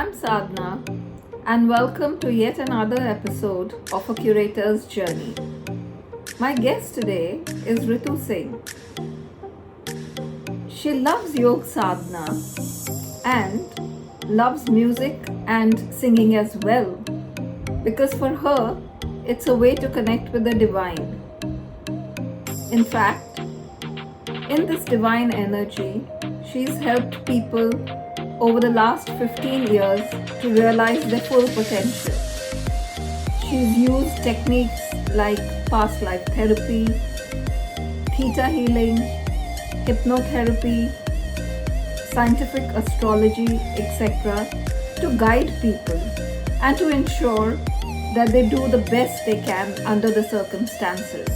I'm Sadhana, and welcome to yet another episode of A Curator's Journey. My guest today is Ritu Singh. She loves Yog Sadhana and loves music and singing as well, because for her, it's a way to connect with the divine. In fact, in this divine energy, she's helped people over the last 15 years to realize their full potential. She's used techniques like past life therapy, Theta Healing, Hypnotherapy, Scientific Astrology, etc., to guide people and to ensure that they do the best they can under the circumstances.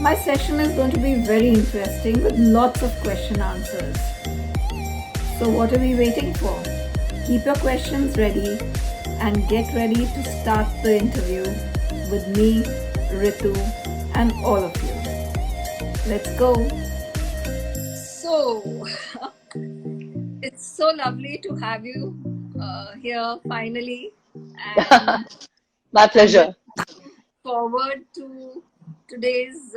My session is going to be very interesting with lots of question answers. So what are we waiting for? Keep your questions ready and get ready to start the interview with me, Ritu, and all of you. Let's go. So, it's so lovely to have you here finally. And My pleasure. forward to today's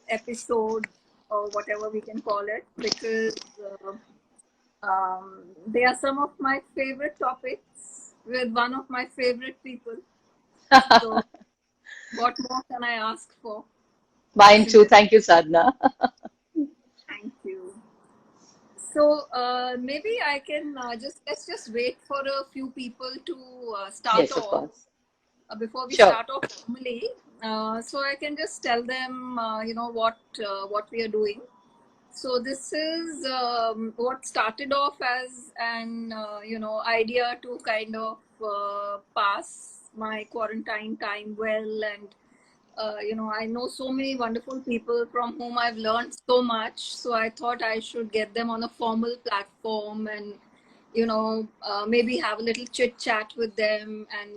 episode or whatever we can call it, because they are some of my favorite topics with one of my favorite people. So, what more can I ask for? Mine too. Thank you, Sadhana. Thank you. So, maybe I can let's just wait for a few people to start Yes, of off course. before we Sure. start off formally. So I can just tell them, what we are doing. So this is what started off as an idea to kind of pass my quarantine time well, and I know so many wonderful people from whom I've learned so much. So I thought I should get them on a formal platform and maybe have a little chit chat with them, and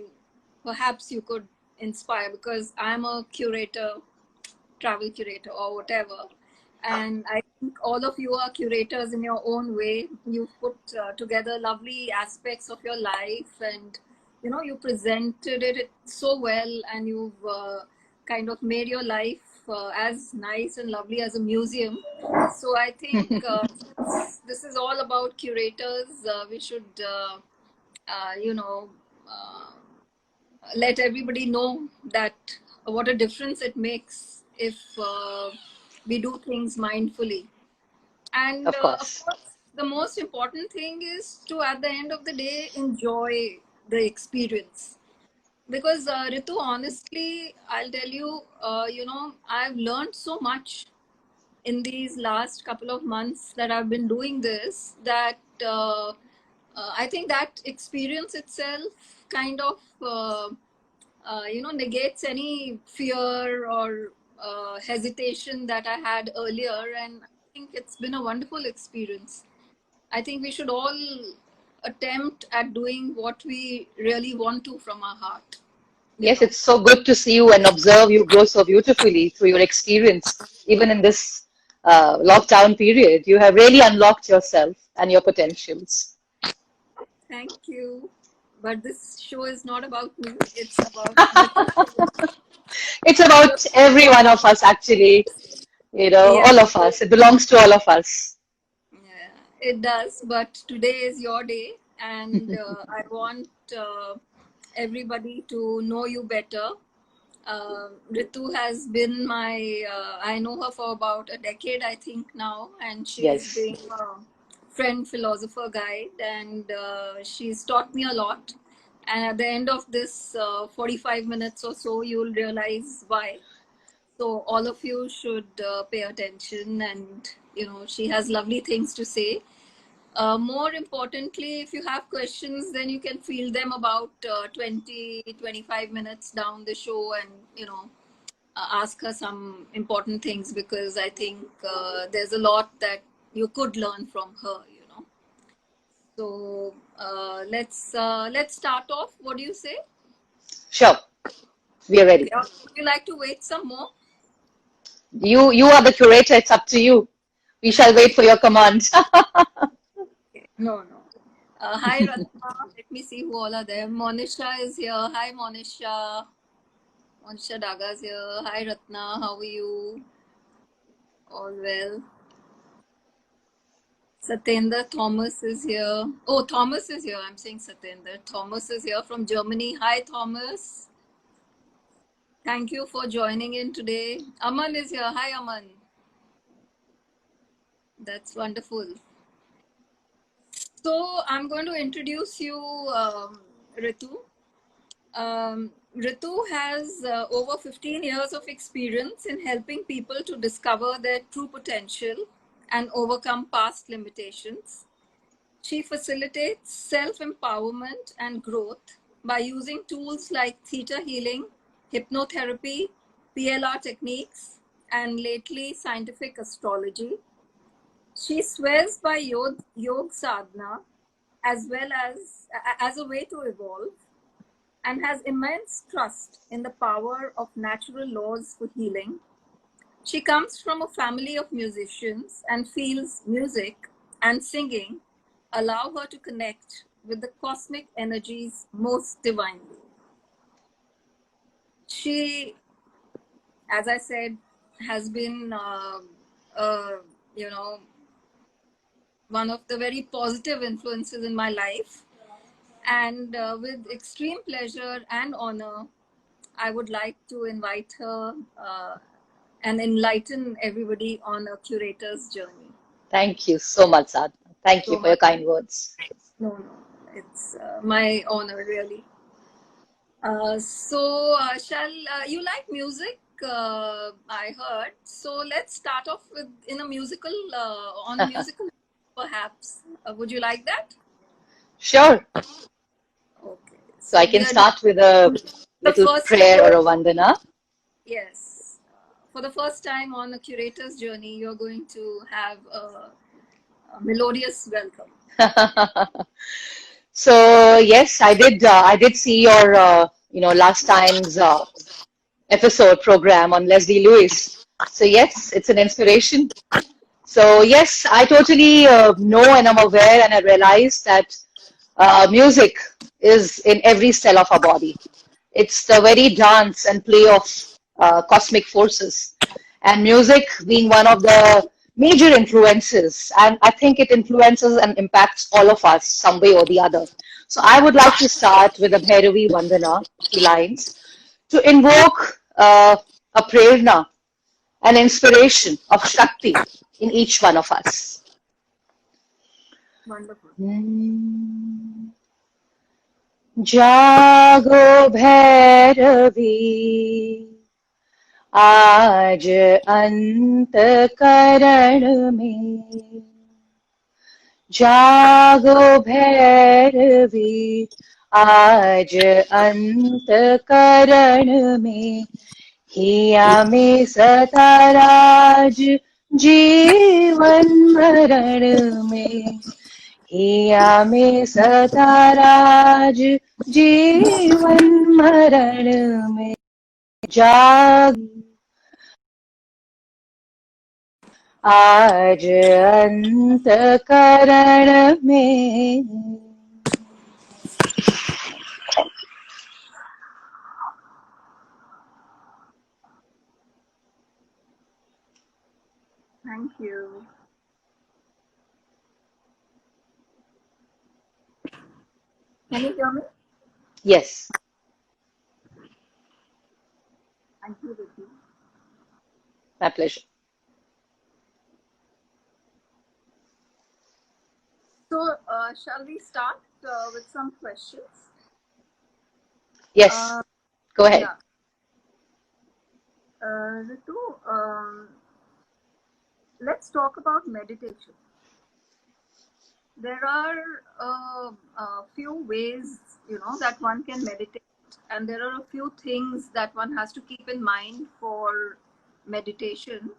perhaps you could inspire, because I'm a curator, travel curator or whatever. And I think all of you are curators in your own way. You've put together lovely aspects of your life, and you presented it so well, and you've kind of made your life as nice and lovely as a museum. So I think this is all about curators. We should, uh, you know, uh, let everybody know that what a difference it makes if we do things mindfully. And Of of course. course, the most important thing is to, at the end of the day, enjoy the experience. Because Ritu, honestly, I'll tell you, I've learned so much in these last couple of months that I've been doing this, that I think that experience itself kind of negates any fear or hesitation that I had earlier, and I think it's been a wonderful experience. I think we should all attempt at doing what we really want to from our heart, you Yes, know. it's so good to see you and observe you grow so beautifully through your experience, even in this lockdown period. You have really unlocked yourself and your potentials. Thank you. But this show is not about me, it's about Ritu. It's about every one of us, actually. Yeah, All of us. It belongs to all of us. yeah, it does. But today is your day, and I want everybody to know you better. Ritu has been I know her for about a decade, I think now, and she's Yes. been a friend, philosopher, guide, and she's taught me a lot. And at the end of this 45 minutes or so, you'll realize why. So all of you should pay attention, and she has lovely things to say. More importantly, if you have questions, then you can field them about 20-25 minutes down the show, and ask her some important things, because I think there's a lot that you could learn from her. So let's start off. What do you say? Sure. We are ready. Okay. Would you like to wait some more? You are the curator. It's up to you. We shall wait for your commands. Okay. No, no. Hi Ratna. Let me see who all are there. Monisha is here. Hi Monisha. Monisha Daga is here. Hi Ratna. How are you? All well. Satyendra Thomas is here. Oh, Thomas is here. I'm saying Satyendra. Thomas is here from Germany. Hi Thomas. Thank you for joining in today. Aman is here. Hi Aman. That's wonderful. So I'm going to introduce you, Ritu. Ritu has over 15 years of experience in helping people to discover their true potential and overcome past limitations. She facilitates self empowerment and growth by using tools like Theta Healing, Hypnotherapy, PLR techniques, and lately Scientific Astrology. She swears by Yog Sadhana as well as a way to evolve, and has immense trust in the power of natural laws for healing. She comes from a family of musicians and feels music and singing allow her to connect with the cosmic energies most divinely. She, as I said, has been, you know, one of the very positive influences in my life. And with extreme pleasure and honor, I would like to invite her and enlighten everybody on a curator's journey. Thank you so much, Sadhana. Thank you So for your much. kind words. No, it's my honor, really. Shall you like music? I heard. So let's start off with in a musical on a musical, perhaps. Would you like that? Sure. Okay. So I So we can are doing start with a the little first. prayer or a vandana. Yes. For the first time on a curator's journey, you're going to have a melodious welcome. So yes, I did see your last time's episode program on Leslie Lewis. So yes, it's an inspiration. So yes, I totally know and I'm aware and I realize that music is in every cell of our body. It's the very dance and play of cosmic forces. And music being one of the major influences, and I think it influences and impacts all of us some way or the other. So I would like to start with a Bhairavi Vandana, 3 lines, to invoke a prerna, an inspiration of Shakti in each one of us. Wonderful. जागो भैरवी आज अंत करण में जागो भैरवी आज अंत करण में हिया में सता राज जीवन मरण में हिया में सता राज जीवन मरण में जाग आज अंत करण में. Thank you. Can you hear me? Yes, Thank you, Ritu. my pleasure. So, shall we start with some questions? Yes, go ahead. Yeah. Ritu, let's talk about meditation. There are a few ways, that one can meditate, and there are a few things that one has to keep in mind for meditation.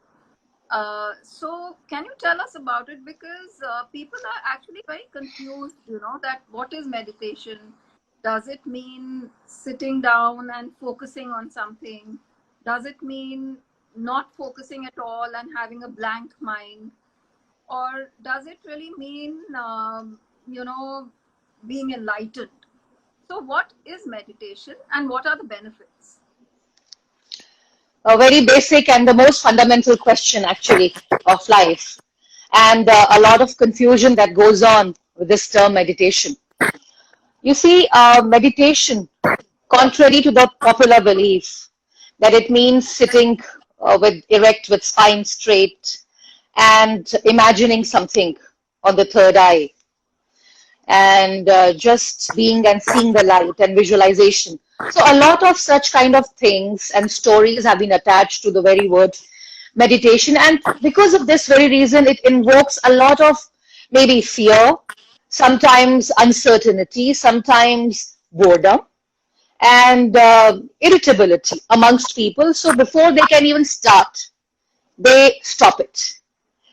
So can you tell us about it? Because people are actually very confused, that what is meditation? Does it mean sitting down and focusing on something? Does it mean not focusing at all and having a blank mind? Or does it really mean, being enlightened. So, what is meditation and what are the benefits? A very basic and the most fundamental question, actually, of life. And a lot of confusion that goes on with this term meditation. You see, meditation, contrary to the popular belief that it means sitting with erect with spine straight and imagining something on the third eye and just being and seeing the light and visualization. So a lot of such kind of things and stories have been attached to the very word meditation. And because of this very reason, it invokes a lot of maybe fear, sometimes uncertainty, sometimes boredom and irritability amongst people. So before they can even start, they stop it.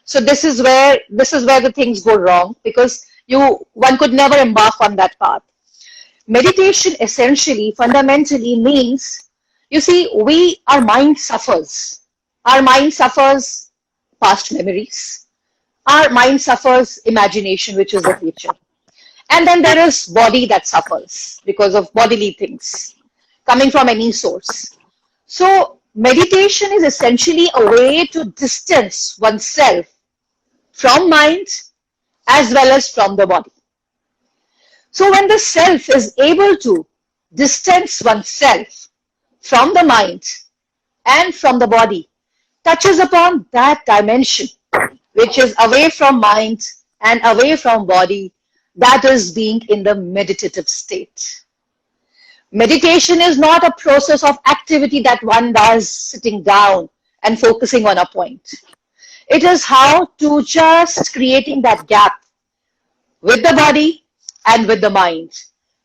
So this is where the things go wrong because one could never embark on that path. Meditation essentially, fundamentally means, you see, our mind suffers. Our mind suffers past memories. Our mind suffers imagination, which is the future. And then there is body that suffers because of bodily things coming from any source. So meditation is essentially a way to distance oneself from mind as well as from the body. So when the self is able to distance oneself from the mind and from the body, touches upon that dimension which is away from mind and away from body, that is being in the meditative state. Meditation is not a process of activity that one does sitting down and focusing on a point. It is how to just creating that gap with the body and with the mind.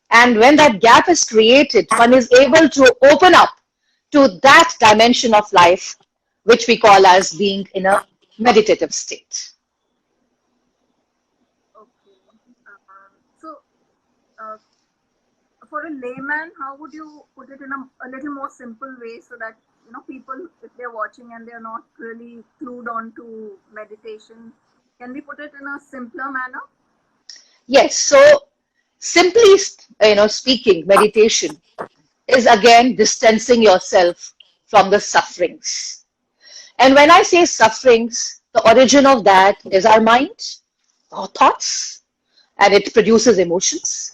And when that gap is created, one is able to open up to that dimension of life, which we call as being in a meditative state. Okay. So, uh, for a layman, how would you put it in a little more simple way so that people, if they're watching and they're not really clued on to meditation, can we put it in a simpler manner? Yes, so simply, speaking, meditation is again distancing yourself from the sufferings. And when I say sufferings, the origin of that is our mind, our thoughts, and it produces emotions.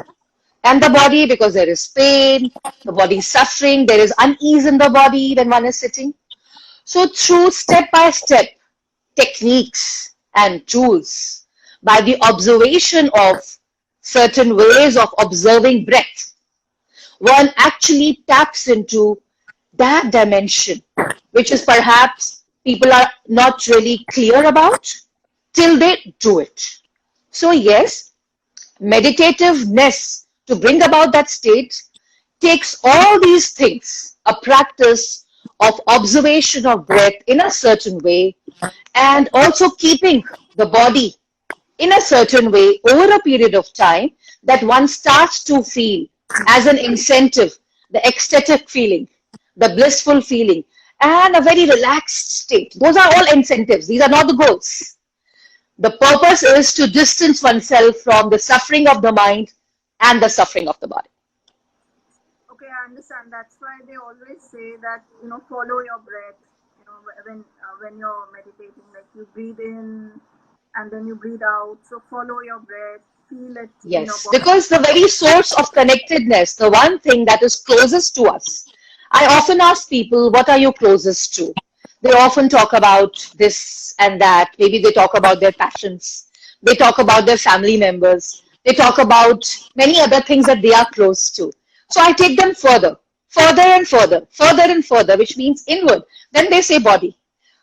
And the body, because there is pain, the body is suffering, there is unease in the body when one is sitting. So through step by step techniques and tools, by the observation of certain ways of observing breath, one actually taps into that dimension, which is perhaps people are not really clear about till they do it. So yes, meditativeness to bring about that state takes all these things, a practice of observation of breath in a certain way, and also keeping the body in a certain way over a period of time that one starts to feel as an incentive, the ecstatic feeling, the blissful feeling, and a very relaxed state. Those are all incentives. These are not the goals. The purpose is to distance oneself from the suffering of the mind and the suffering of the body. Okay, I understand. That's why they always say that follow your breath. When you're meditating, like you breathe in and then you breathe out. So follow your breath, feel it in your Yes, body. because the very source of connectedness, the one thing that is closest to us, I often ask people, what are you closest to? They often talk about this and that. Maybe they talk about their passions. They talk about their family members. They talk about many other things that they are close to. So I take them further, further and further, further and further, which means inward. Then they say body.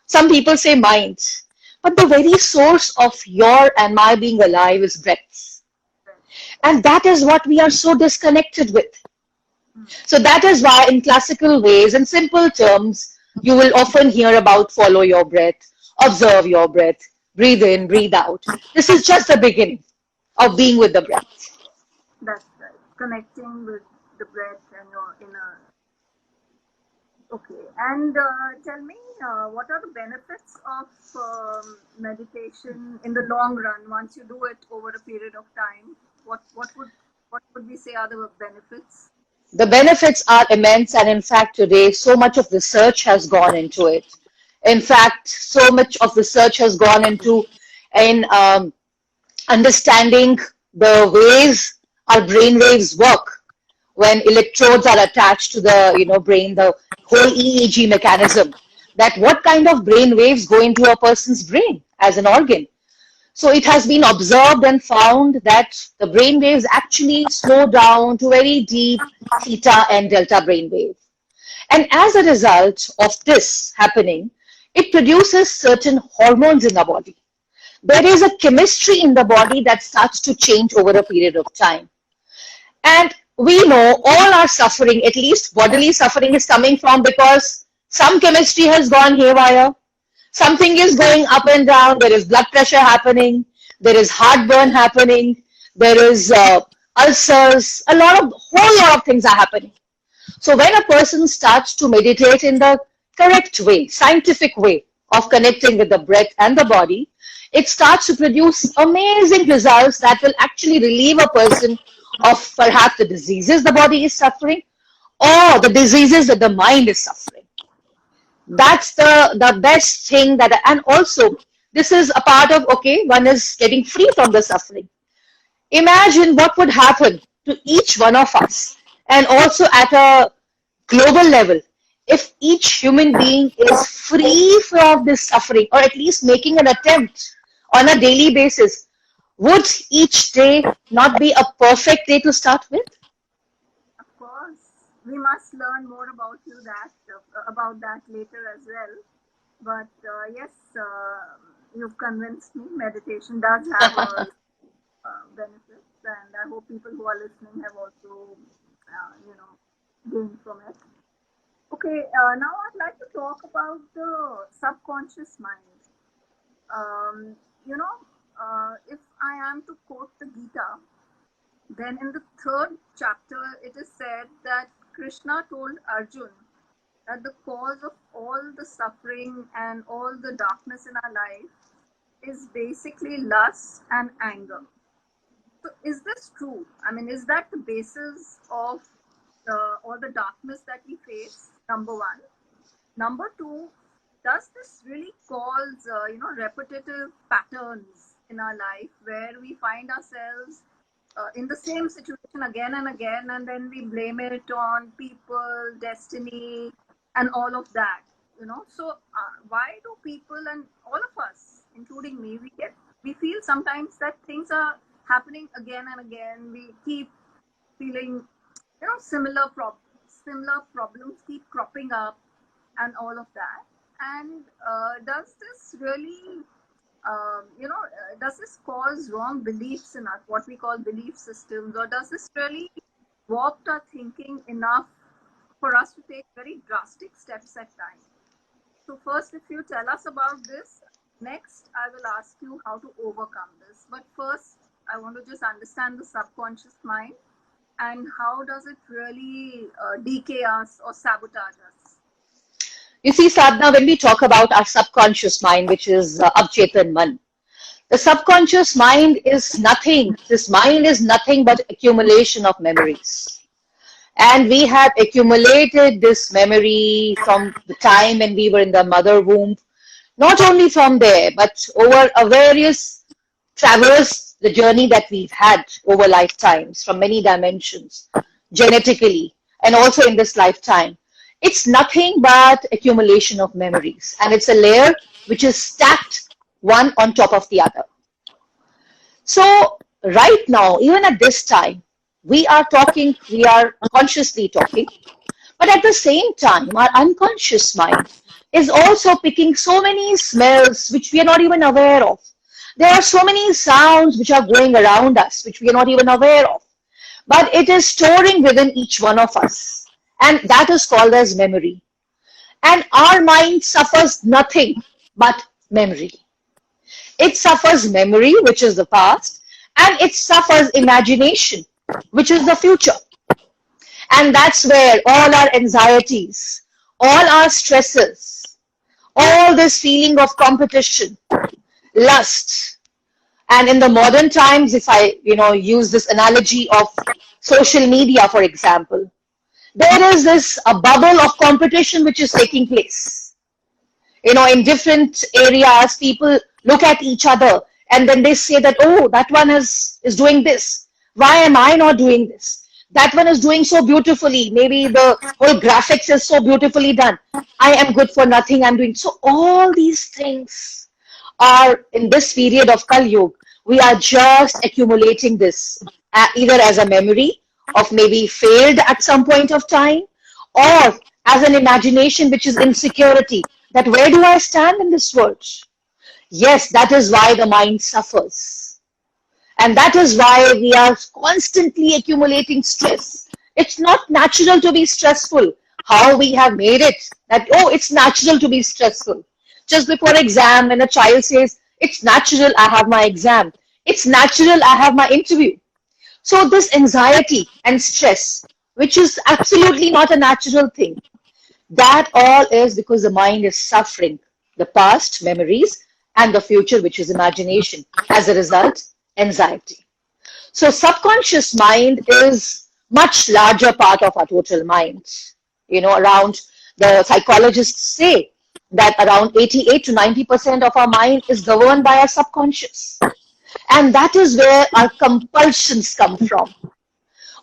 Some people say mind. But the very source of your and my being alive is breath. And that is what we are so disconnected with. So that is why in classical ways, in simple terms, you will often hear about follow your breath, observe your breath, breathe in, breathe out. This is just the beginning of being with the breath. That's right. Connecting with the breath and your inner. Okay, and tell me, what are the benefits of meditation in the long run once you do it over a period of time? What would what would we say are the benefits? The benefits are immense, and in fact, today, so much of research has gone into it. In fact, so much of research has gone into in understanding the ways our brain waves work when electrodes are attached to the brain, the whole EEG mechanism. That what kind of brain waves go into a person's brain as an organ. So it has been observed and found that the brain waves actually slow down to very deep theta and delta brain wave. And as a result of this happening, it produces certain hormones in the body. There is a chemistry in the body that starts to change over a period of time. And we know all our suffering, at least bodily suffering, is coming from because some chemistry has gone haywire. Something is going up and down. There is blood pressure happening. There is heartburn happening. There is ulcers. Whole lot of things are happening. So when a person starts to meditate in the correct way, scientific way of connecting with the breath and the body, it starts to produce amazing results that will actually relieve a person of perhaps the diseases the body is suffering or the diseases that the mind is suffering. That's the best thing and also this is a part of, okay, one is getting free from the suffering. Imagine what would happen to each one of us and also at a global level if each human being is free from this suffering or at least making an attempt on a daily basis. Would each day not be a perfect day to start with? Of course, we must learn more about that later as well. But yes, you've convinced me. Meditation does have a benefits, and I hope people who are listening have also, gained from it. Okay, now I'd like to talk about the subconscious mind. Um, if I am to quote the Gita, then in the third chapter, it is said that Krishna told Arjun that the cause of all the suffering and all the darkness in our life is basically lust and anger. So, is this true? I mean, is that the basis of all the darkness that we face? Number one. Number two, does this really cause repetitive patterns in our life where we find ourselves in the same situation again and again, and then we blame it on people, destiny, and all of that? So why do people and all of us, including me, we feel sometimes that things are happening again and again? We keep feeling similar problems keep cropping up and all of that. And does this really does this cause wrong beliefs in us, what we call belief systems, or does this really warp our thinking enough for us to take very drastic steps at times? So first, if you tell us about this, next I will ask you how to overcome this. But first, I want to just understand the subconscious mind and how does it really decay us or sabotage us? You see, Sadhana, when we talk about our subconscious mind, which is Avchetan Man, the subconscious mind is nothing. This mind is nothing but accumulation of memories. And we have accumulated this memory from the time when we were in the mother womb, not only from there, but over a various traverse the journey that we've had over lifetimes from many dimensions, genetically, and also in this lifetime. It's nothing but accumulation of memories, and it's a layer which is stacked one on top of the other. So right now, even at this time, we are talking, we are consciously talking, but at the same time, our unconscious mind is also picking so many smells which we are not even aware of. There are so many sounds which are going around us which we are not even aware of, but it is storing within each one of us, and that is called as memory. And our mind suffers nothing but memory. It suffers memory, which is the past, and it suffers imagination, which is the future. And that's where all our anxieties, all our stresses, all this feeling of competition, lust, And in the modern times, if I, use this analogy of social media, for example, there is this a bubble of competition which is taking place. In different areas, people look at each other and then they say that, oh, that one is doing this. Why am I not doing this? That one is doing so beautifully. Maybe the whole graphics is so beautifully done. I am good for nothing. I'm doing so. All these things are in this period of Kali Yuga. We are just accumulating this either as a memory of maybe failed at some point of time, or as an imagination which is insecurity, that where do I stand in this world? Yes, that is why the mind suffers. And that is why we are constantly accumulating stress. It's not natural to be stressful. How we have made it that, oh, it's natural to be stressful. Just before exam, when a child says, it's natural, I have my exam. It's natural, I have my interview. So this anxiety and stress, which is absolutely not a natural thing, that all is because the mind is suffering the past memories and the future, which is imagination. As a result, anxiety. So subconscious mind is much larger part of our total mind. Around, the psychologists say that around 88 to 90% of our mind is governed by our subconscious. And that is where our compulsions come from.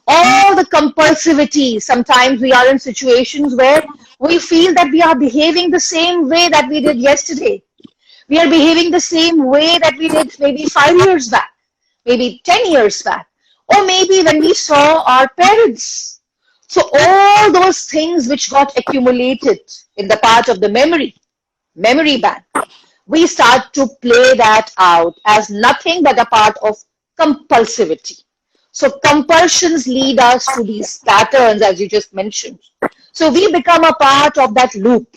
All the compulsivity, sometimes we are in situations where we feel that we are behaving the same way that we did yesterday. We are behaving the same way that we did maybe 5 years back, maybe 10 years back, or maybe when we saw our parents. So all those things which got accumulated in the part of the memory bank, we start to play that out as nothing but a part of compulsivity. So compulsions lead us to these patterns, as you just mentioned. So we become a part of that loop,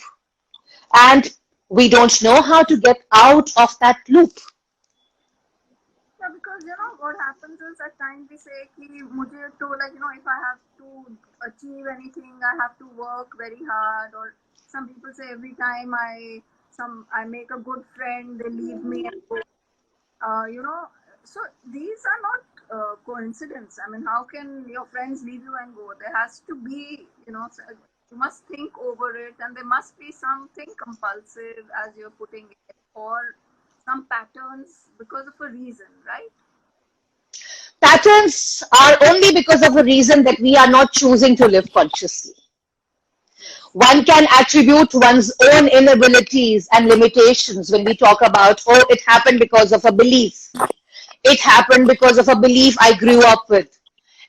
and we don't know how to get out of that loop. Yeah, because what happens is at times we say कि मुझे तो if I have to achieve anything I have to work very hard, or some people say every time I make a good friend they leave me and go. So these are not coincidence. I mean, how can your friends leave you and go? There has to be, you must think over it, and there must be something compulsive, as you're putting it, or some patterns because of a reason, right? Patterns are only because of a reason that we are not choosing to live consciously. One can attribute one's own inabilities and limitations when we talk about, oh, it happened because of a belief. It happened because of a belief I grew up with.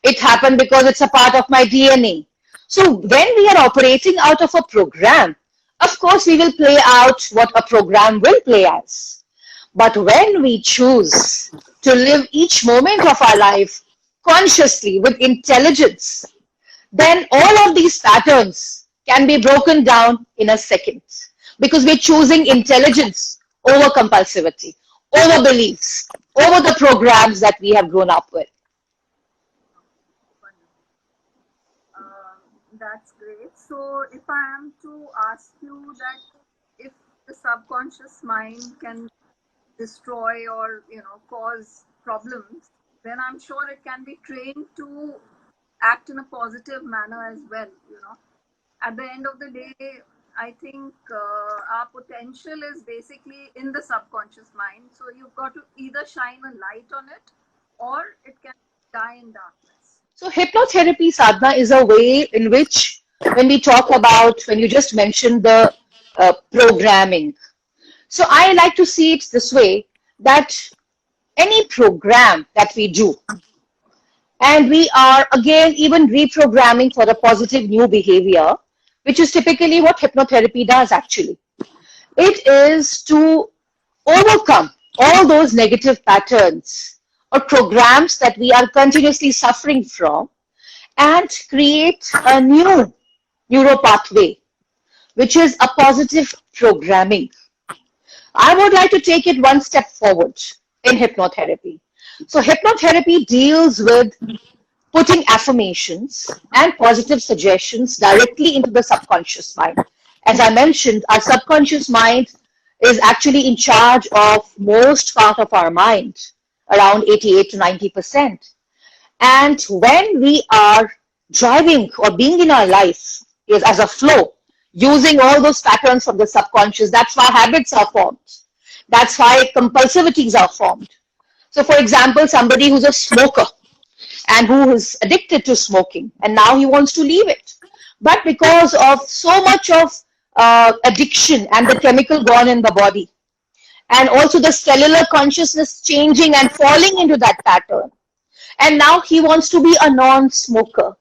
It happened because it's a part of my DNA. So when we are operating out of a program, of course we will play out what a program will play as. But when we choose to live each moment of our life consciously with intelligence, then all of these patterns can be broken down in a second, because we're choosing intelligence over compulsivity, over beliefs, over the programs that we have grown up with. That's great. So if I am to ask you that if the subconscious mind can destroy or cause problems, then I'm sure it can be trained to act in a positive manner as well. At the end of the day, I think our potential is basically in the subconscious mind. So you've got to either shine a light on it, or it can die in darkness. So hypnotherapy, sadhana, is a way in which, when you just mentioned the programming. So I like to see it this way, that any program that we do, and we are again even reprogramming for a positive new behavior, which is typically what hypnotherapy does actually. It is to overcome all those negative patterns or programs that we are continuously suffering from, and create a new neuro pathway, which is a positive programming. I would like to take it one step forward in hypnotherapy. So hypnotherapy deals with putting affirmations and positive suggestions directly into the subconscious mind. As I mentioned, our subconscious mind is actually in charge of most part of our mind. around 88 to 90%. And when we are driving or being in our life is as a flow, using all those patterns from the subconscious, that's why habits are formed. That's why compulsivities are formed. So for example, somebody who's a smoker and who is addicted to smoking and now he wants to leave it. But because of so much of addiction and the chemical gone in the body, and also the cellular consciousness changing and falling into that pattern, and now he wants to be a non-smoker.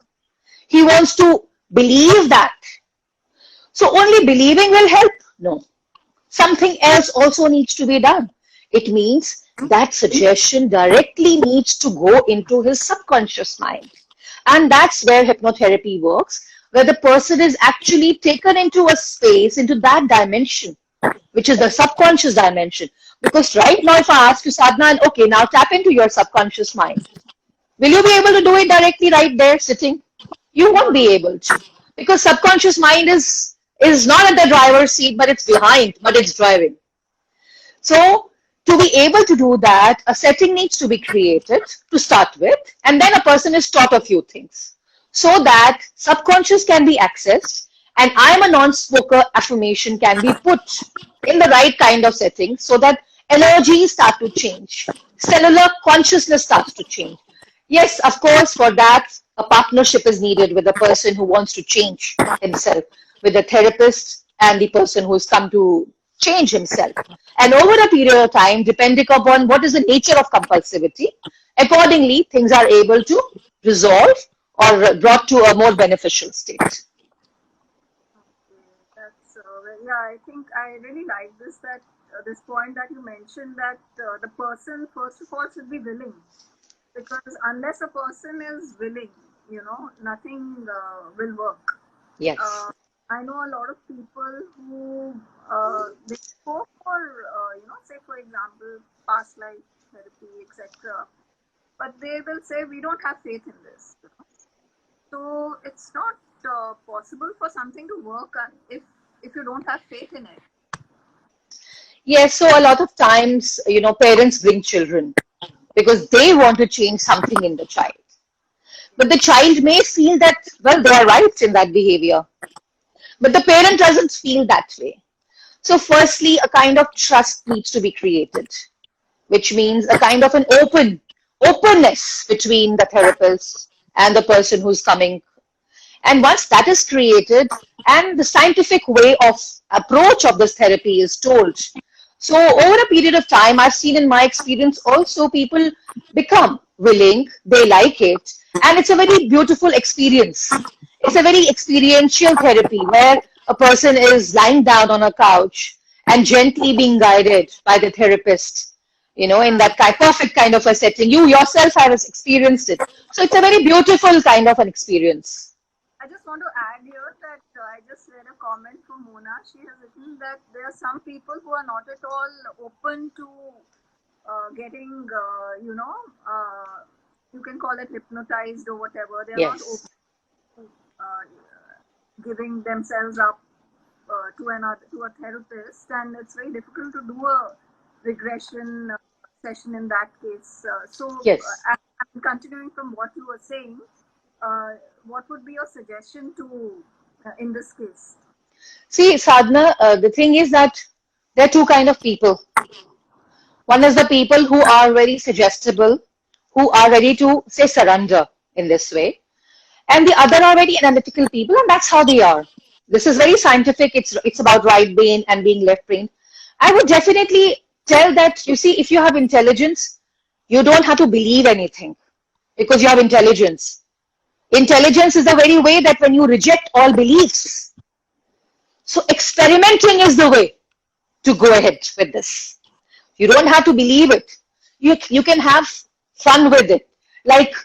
He wants to believe that. So only believing will help? No. Something else also needs to be done. It means that suggestion directly needs to go into his subconscious mind. And that's where hypnotherapy works, where the person is actually taken into a space, into that dimension, which is the subconscious dimension. Because right now, if I ask you, Sadhana, okay, now tap into your subconscious mind, will you be able to do it directly right there sitting? You won't be able to. Because subconscious mind is not at the driver's seat, but it's behind, but it's driving. So to be able to do that, a setting needs to be created to start with, and then a person is taught a few things so that subconscious can be accessed and I'm a non-smoker affirmation can be put in the right kind of setting so that energies start to change. Cellular consciousness starts to change. Yes, of course, for that, a partnership is needed with the person who wants to change himself, with the therapist and the person who's come to change himself. And over a period of time, depending upon what is the nature of compulsivity, accordingly, things are able to resolve or brought to a more beneficial state. That's yeah. I think I really like this this point that you mentioned that the person first of all should be willing, because unless a person is willing, nothing will work. Yes. I know a lot of people who they go for say for example past life therapy, etc. But they will say we don't have faith in this. So it's not possible for something to work if you don't have faith in it. Yes, so a lot of times, parents bring children because they want to change something in the child. But the child may feel that, well, they are right in that behavior. But the parent doesn't feel that way. So firstly, a kind of trust needs to be created, which means a kind of an openness between the therapist and the person who's coming. And once that is created and the scientific way of approach of this therapy is told, so over a period of time, I've seen in my experience also people become willing, they like it, and it's a very beautiful experience. It's a very experiential therapy where a person is lying down on a couch and gently being guided by the therapist, in that perfect kind of a setting. You yourself have experienced it. So it's a very beautiful kind of an experience. I just want to add here that I just read a comment from Mona. She has written that there are some people who are not at all open to getting, you can call it hypnotized or whatever. They're not open to giving themselves up to a therapist, and it's very difficult to do a regression session in that case. I'm continuing from what you were saying. What would be your suggestion in this case? See, Sadhana, the thing is that there are two kind of people. One is the people who are very suggestible, who are ready to say surrender in this way. And the other are very analytical people, and that's how they are. This is very scientific. It's about right brain and being left brain. I would definitely tell that, you see, if you have intelligence, you don't have to believe anything because you have intelligence. Intelligence is the very way that when you reject all beliefs. So experimenting is the way to go ahead with this. You don't have to believe it. You can have fun with it. Like,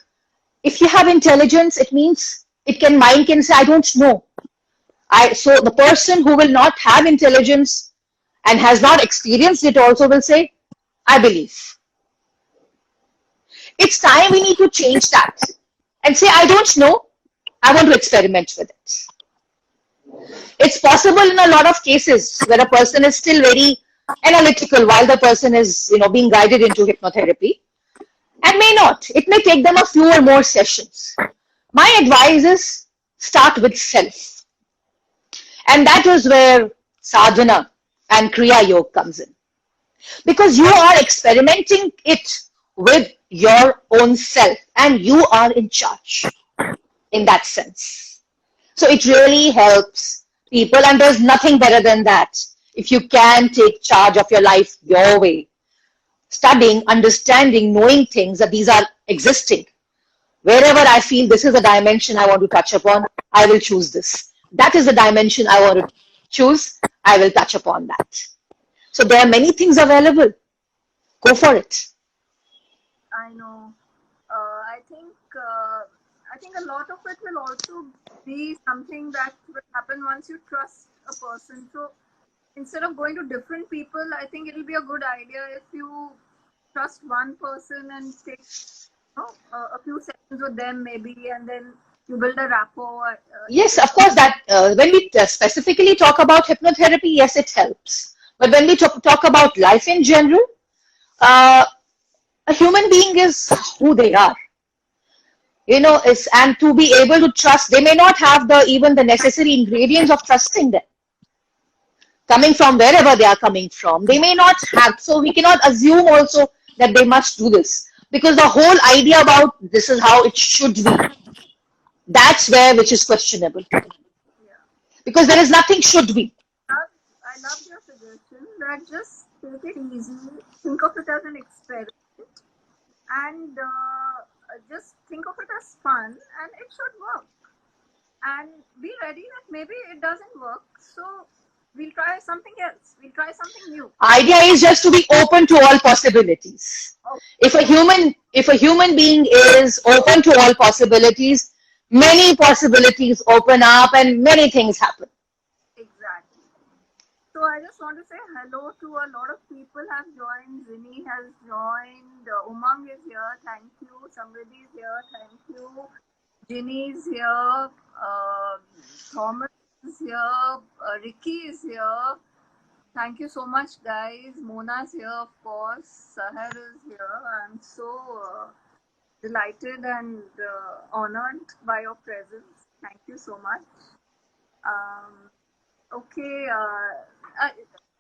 if you have intelligence, it means mind can say, I don't know. So the person who will not have intelligence and has not experienced it also will say, I believe. It's time we need to change that and say, I don't know. I want to experiment with it. It's possible in a lot of cases where a person is still very analytical while the person is, being guided into hypnotherapy. and may not. It may take them a few or more sessions. My advice is start with self. And that is where sadhana and kriya yoga comes in. Because you are experimenting it with your own self and you are in charge in that sense. So it really helps people, and there's nothing better than that. If you can take charge of your life your way, studying, understanding, knowing things that these are existing. Wherever I feel this is a dimension I want to touch upon, I will choose this. That is the dimension I want to choose, I will touch upon that. So there are many things available. Go for it. I know. I think a lot of it will also be something that will happen once you trust a person. So instead of going to different people, I think it'll be a good idea if you trust one person and take a few sessions with them maybe, and then you build a rapport. Yes, of course, that when we specifically talk about hypnotherapy, yes, it helps. But when we talk about life in general, uh, a human being is who they are. And to be able to trust, they may not have even the necessary ingredients of trusting them. Coming from wherever they are coming from, they may not have. So we cannot assume also that they must do this, because the whole idea about this is how it should be, that's which is questionable, Yeah. because there is nothing should be. I love your suggestion that just take it easy, think of it as an experiment, and just think of it as fun, and it should work. And be ready that maybe it doesn't work, so we'll try something else. We'll try something new. Idea is just to be open to all possibilities. If a human being is open to all possibilities, many possibilities open up and many things happen. Exactly. So I just want to say hello to a lot of people have joined. Zinni has joined. Umang is here. Thank you. Samriddhi is here. Thank you. Ginny is here. Thomas is here. Ricky is here. Thank you so much, guys. Mona's here, of course. Sahar is here. I'm so delighted and honored by your presence. Thank you so much. Okay.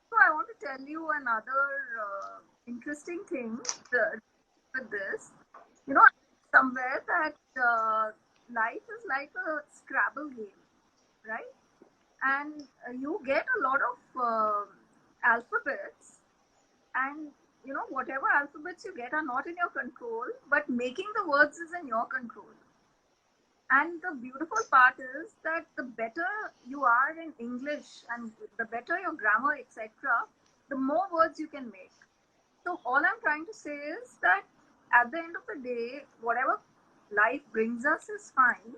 So I want to tell you another interesting thing with this. I read somewhere that life is like a Scrabble game, right? And you get a lot of alphabets, and whatever alphabets you get are not in your control, but making the words is in your control. And the beautiful part is that the better you are in English and the better your grammar, etc., the more words you can make. So all I'm trying to say is that at the end of the day, whatever life brings us is fine,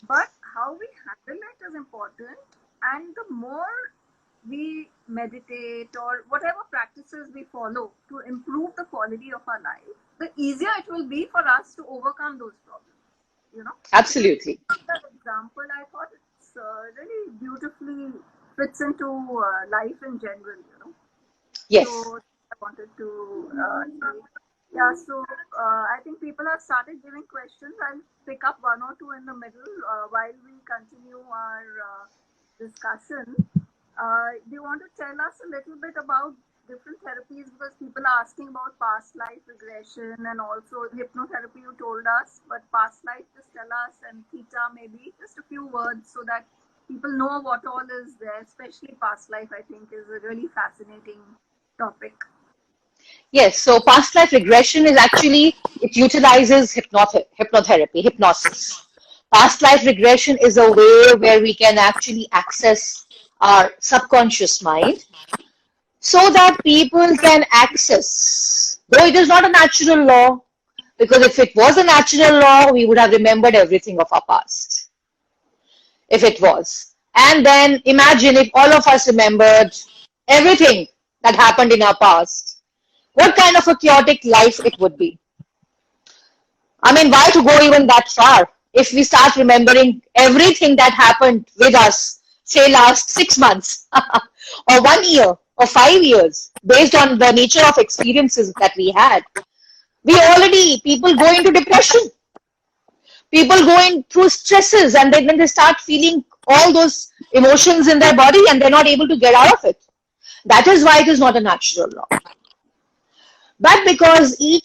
but how we handle it is important. And the more we meditate or whatever practices we follow to improve the quality of our life, the easier it will be for us to overcome those problems. Absolutely. That example, I thought it's really beautifully fits into life in general. Yes. So I wanted to say. Yeah, so I think people have started giving questions. I'll pick up one or two in the middle while we continue our discussion. Do you want to tell us a little bit about different therapies, because people are asking about past life regression and also hypnotherapy you told us, but past life, just tell us, and theta maybe, just a few words so that people know what all is there, especially past life, I think is a really fascinating topic. Yes, so past life regression is actually, it utilizes hypnotherapy, hypnosis. Past life regression is a way where we can actually access our subconscious mind so that people can access, though it is not a natural law, because if it was a natural law, we would have remembered everything of our past. If it was. And then imagine if all of us remembered everything that happened in our past, what kind of a chaotic life it would be. I mean, why to go even that far? If we start remembering everything that happened with us, say last 6 months, or 1 year, or 5 years, based on the nature of experiences that we had, People go into depression. People going through stresses, and then when they start feeling all those emotions in their body and they're not able to get out of it. That is why it is not a natural law. But because in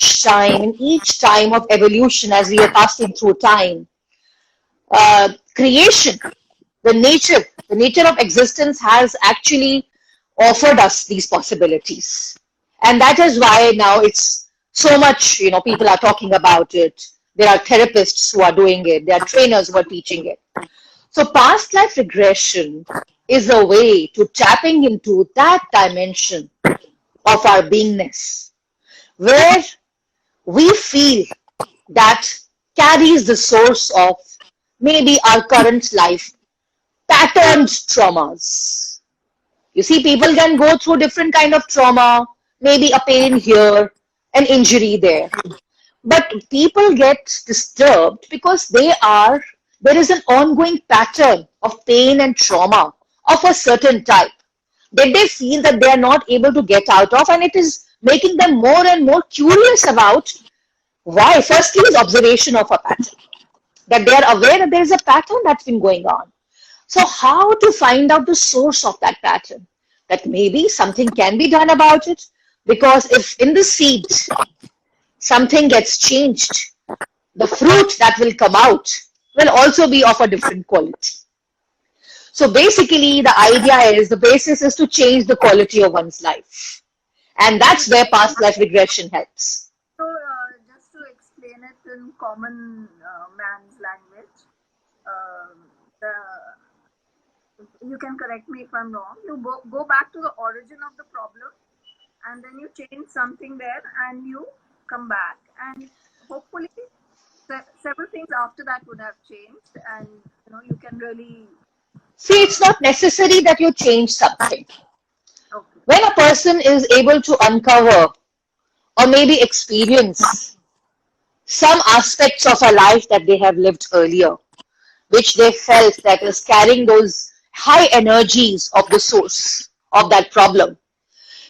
each time of evolution, as we are passing through time, creation, the nature of existence has actually offered us these possibilities. And that is why now it's so much, people are talking about it. There are therapists who are doing it. There are trainers who are teaching it. So past life regression is a way to tapping into that dimension of our beingness, where we feel that carries the source of maybe our current life patterned traumas. You see, people can go through different kind of trauma, maybe a pain here, an injury there. But people get disturbed because there is an ongoing pattern of pain and trauma of a certain type that they feel that they are not able to get out of, and it is making them more and more curious about why. Firstly is observation of a pattern, that they are aware that there is a pattern that's been going on. So how to find out the source of that pattern? That maybe something can be done about it, because if in the seed something gets changed, the fruit that will come out will also be of a different quality. So basically the basis is to change the quality of one's life. And that's where past life regression helps. So just to explain it in common man's language, the you can correct me if I'm wrong, you go back to the origin of the problem, and then you change something there and you come back, and hopefully several things after that would have changed, and you can really see, it's not necessary that you change something. okay. When a person is able to uncover or maybe experience some aspects of a life that they have lived earlier, which they felt that is carrying those high energies of the source of that problem,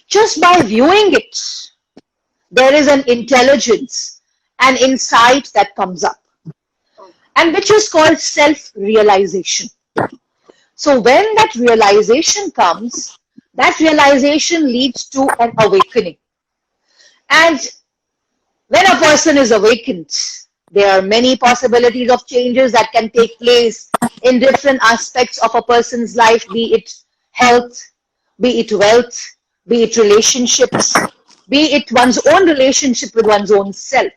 just by viewing it, there is an intelligence, an insight that comes up, and which is called self-realization. So when that realization comes, that realization leads to an awakening. And when a person is awakened, there are many possibilities of changes that can take place in different aspects of a person's life, be it health, be it wealth, be it relationships, be it one's own relationship with one's own self.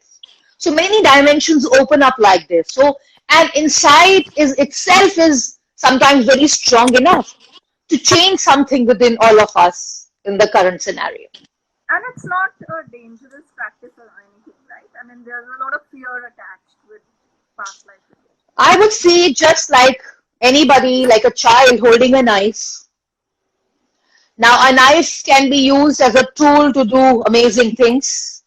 So many dimensions open up like this. So an insight itself is sometimes very strong enough to change something within all of us in the current scenario. And it's not a dangerous practice or anything, right? I mean, there's a lot of fear attached with past life regression. I would see it just like anybody, like a child holding a knife. Now, a knife can be used as a tool to do amazing things,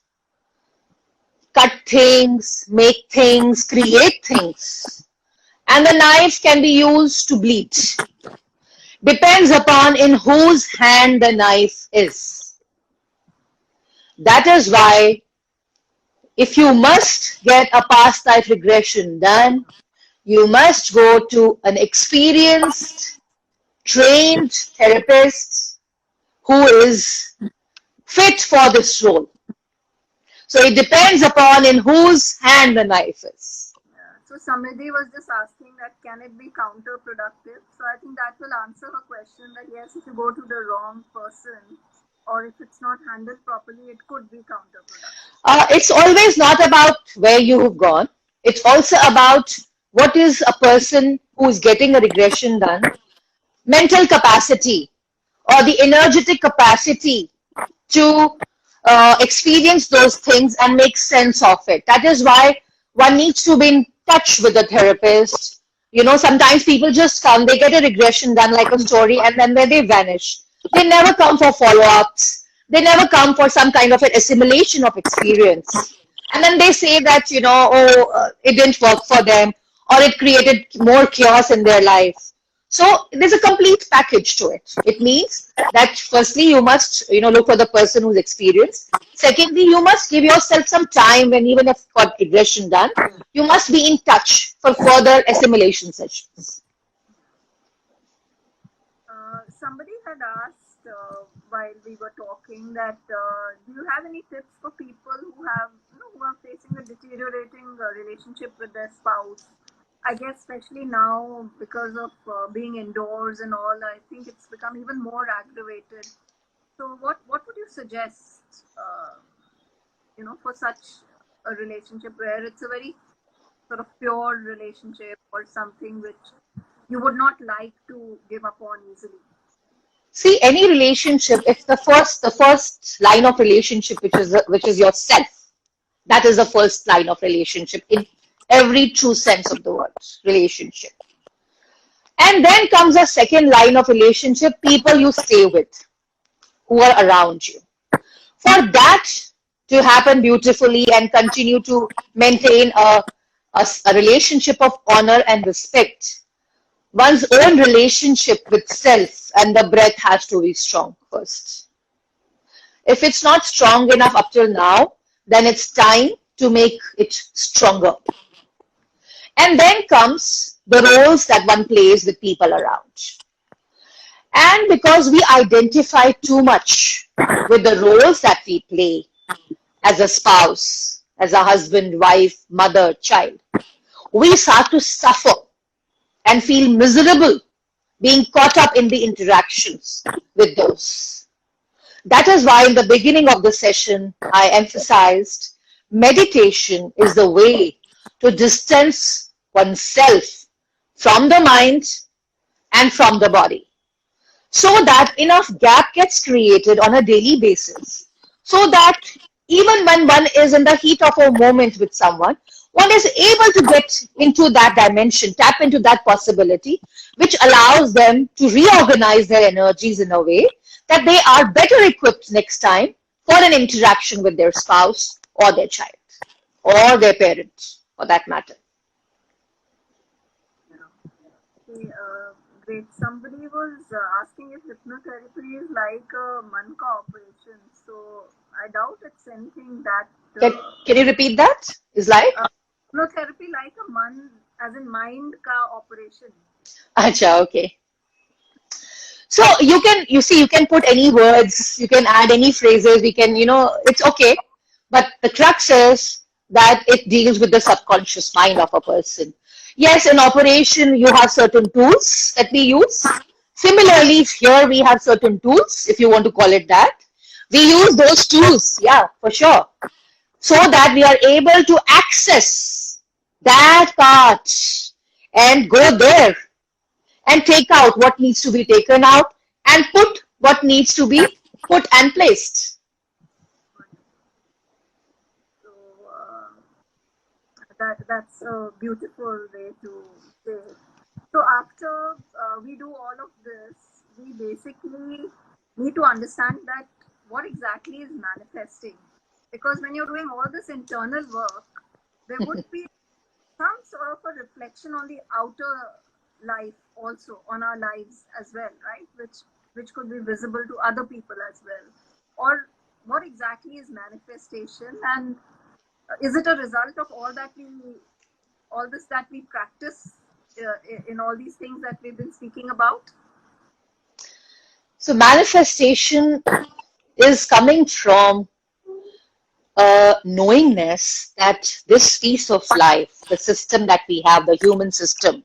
cut things, make things, create things. And the knife can be used to bleed. Depends upon in whose hand the knife is. That is why if you must get a past life regression done, you must go to an experienced, trained therapist who is fit for this role. So it depends upon in whose hand the knife is. So Samriddhi was just asking that can it be counterproductive? So I think that will answer her question that yes, if you go to the wrong person or if it's not handled properly, it could be counterproductive. It's always not about where you have gone. It's also about what is a person who is getting a regression done, mental capacity or the energetic capacity to experience those things and make sense of it. That is why one needs to be in touch with the therapist. Sometimes people just come, they get a regression done like a story, and then they vanish. They never come for follow-ups. They never come for some kind of an assimilation of experience. And then they say that, it didn't work for them or it created more chaos in their life. So there's a complete package to it. It means that firstly you must look for the person who's experienced. Secondly, you must give yourself some time when even if got regression done, you must be in touch for further assimilation sessions. Somebody had asked while we were talking that do you have any tips for people who have who are facing a deteriorating relationship with their spouse? I guess especially now because of being indoors and all, I think it's become even more aggravated. So what would you suggest for such a relationship where it's a very sort of pure relationship or something which you would not like to give up on easily? See, any relationship, if the first line of relationship, which is yourself, that is the first line of relationship in every true sense of the word, relationship. And then comes a second line of relationship, people you stay with, who are around you. For that to happen beautifully and continue to maintain a relationship of honor and respect, one's own relationship with self and the breath has to be strong first. If it's not strong enough up till now, then it's time to make it stronger. And then comes the roles that one plays with people around. And because we identify too much with the roles that we play as a spouse, as a husband, wife, mother, child, we start to suffer and feel miserable being caught up in the interactions with those. That is why in the beginning of the session, I emphasized meditation is the way to distance oneself from the mind and from the body, so that enough gap gets created on a daily basis, so that even when one is in the heat of a moment with someone, one is able to get into that dimension, tap into that possibility, which allows them to reorganize their energies in a way that they are better equipped next time for an interaction with their spouse or their child or their parent, for that matter. Okay, great. Somebody was asking if hypnotherapy is like a manka operation. So I doubt it's anything that. Can you repeat that? Is like? Hypnotherapy like a as in mind ka operation. Acha, okay. So you can put any words, you can add any phrases, it's okay. But the crux is that it deals with the subconscious mind of a person. Yes, in operation, you have certain tools that we use. Similarly, here we have certain tools, if you want to call it that. We use those tools, yeah, for sure, so that we are able to access that part and go there and take out what needs to be taken out and put what needs to be put and placed. So that's a beautiful way to say it. So after we do all of this, we basically need to understand that what exactly is manifesting. Because when you're doing all this internal work, there would be some sort of a reflection on the outer life also, on our lives as well, right? Which could be visible to other people as well. Or what exactly is manifestation, and is it a result of all this that we practice in all these things that we've been speaking about? So manifestation is coming from knowingness that this piece of life, the system that we have, the human system,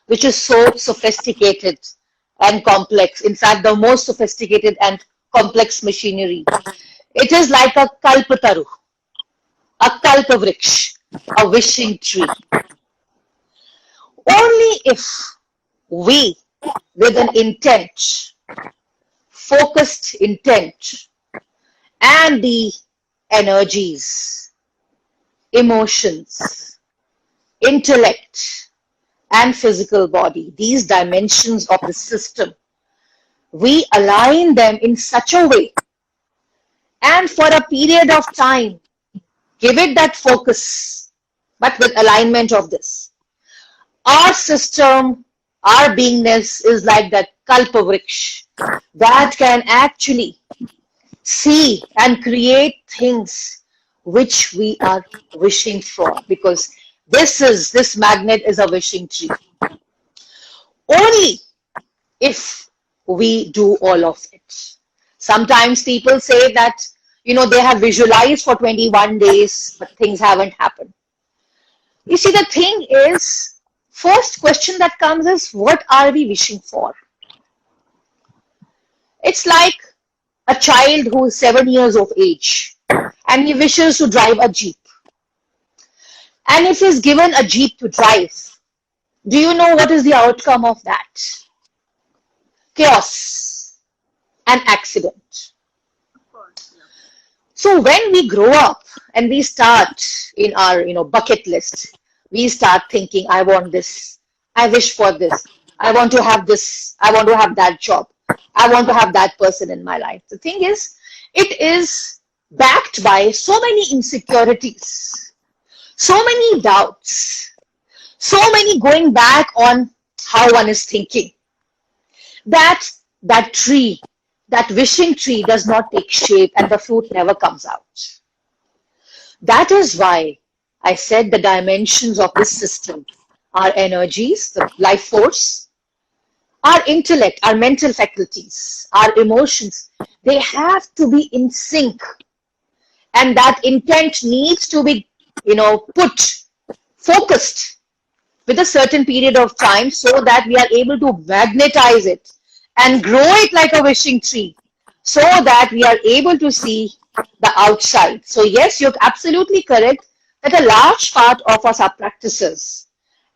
which is so sophisticated and complex, in fact, the most sophisticated and complex machinery. It is like a kalpataru, a kalpavriksha, a wishing tree. Only if we, with an intent, focused intent, and the energies, emotions, intellect, and physical body, these dimensions of the system, we align them in such a way, and for a period of time, give it that focus, but with alignment of this. Our system our beingness is like that kalpavriksha that can actually see and create things which we are wishing for, because this magnet is a wishing tree. Only if we do all of it. Sometimes people say that, they have visualized for 21 days, but things haven't happened. You see, the thing is, first question that comes is, what are we wishing for? It's like a child who is 7 years of age and he wishes to drive a jeep. And if he's given a jeep to drive, do you know what is the outcome of that? Chaos and accident. So when we grow up and we start in our bucket list, we start thinking, I want this, I wish for this, I want to have this, I want to have that job, I want to have that person in my life. The thing is, it is backed by so many insecurities, so many doubts, so many going back on how one is thinking, that tree, that wishing tree does not take shape and the fruit never comes out. That is why I said the dimensions of this system, our energies, the life force, our intellect, our mental faculties, our emotions, they have to be in sync. And that intent needs to be, focused with a certain period of time so that we are able to magnetize it and grow it like a wishing tree so that we are able to see the outside. So yes, you're absolutely correct that a large part of us are practices,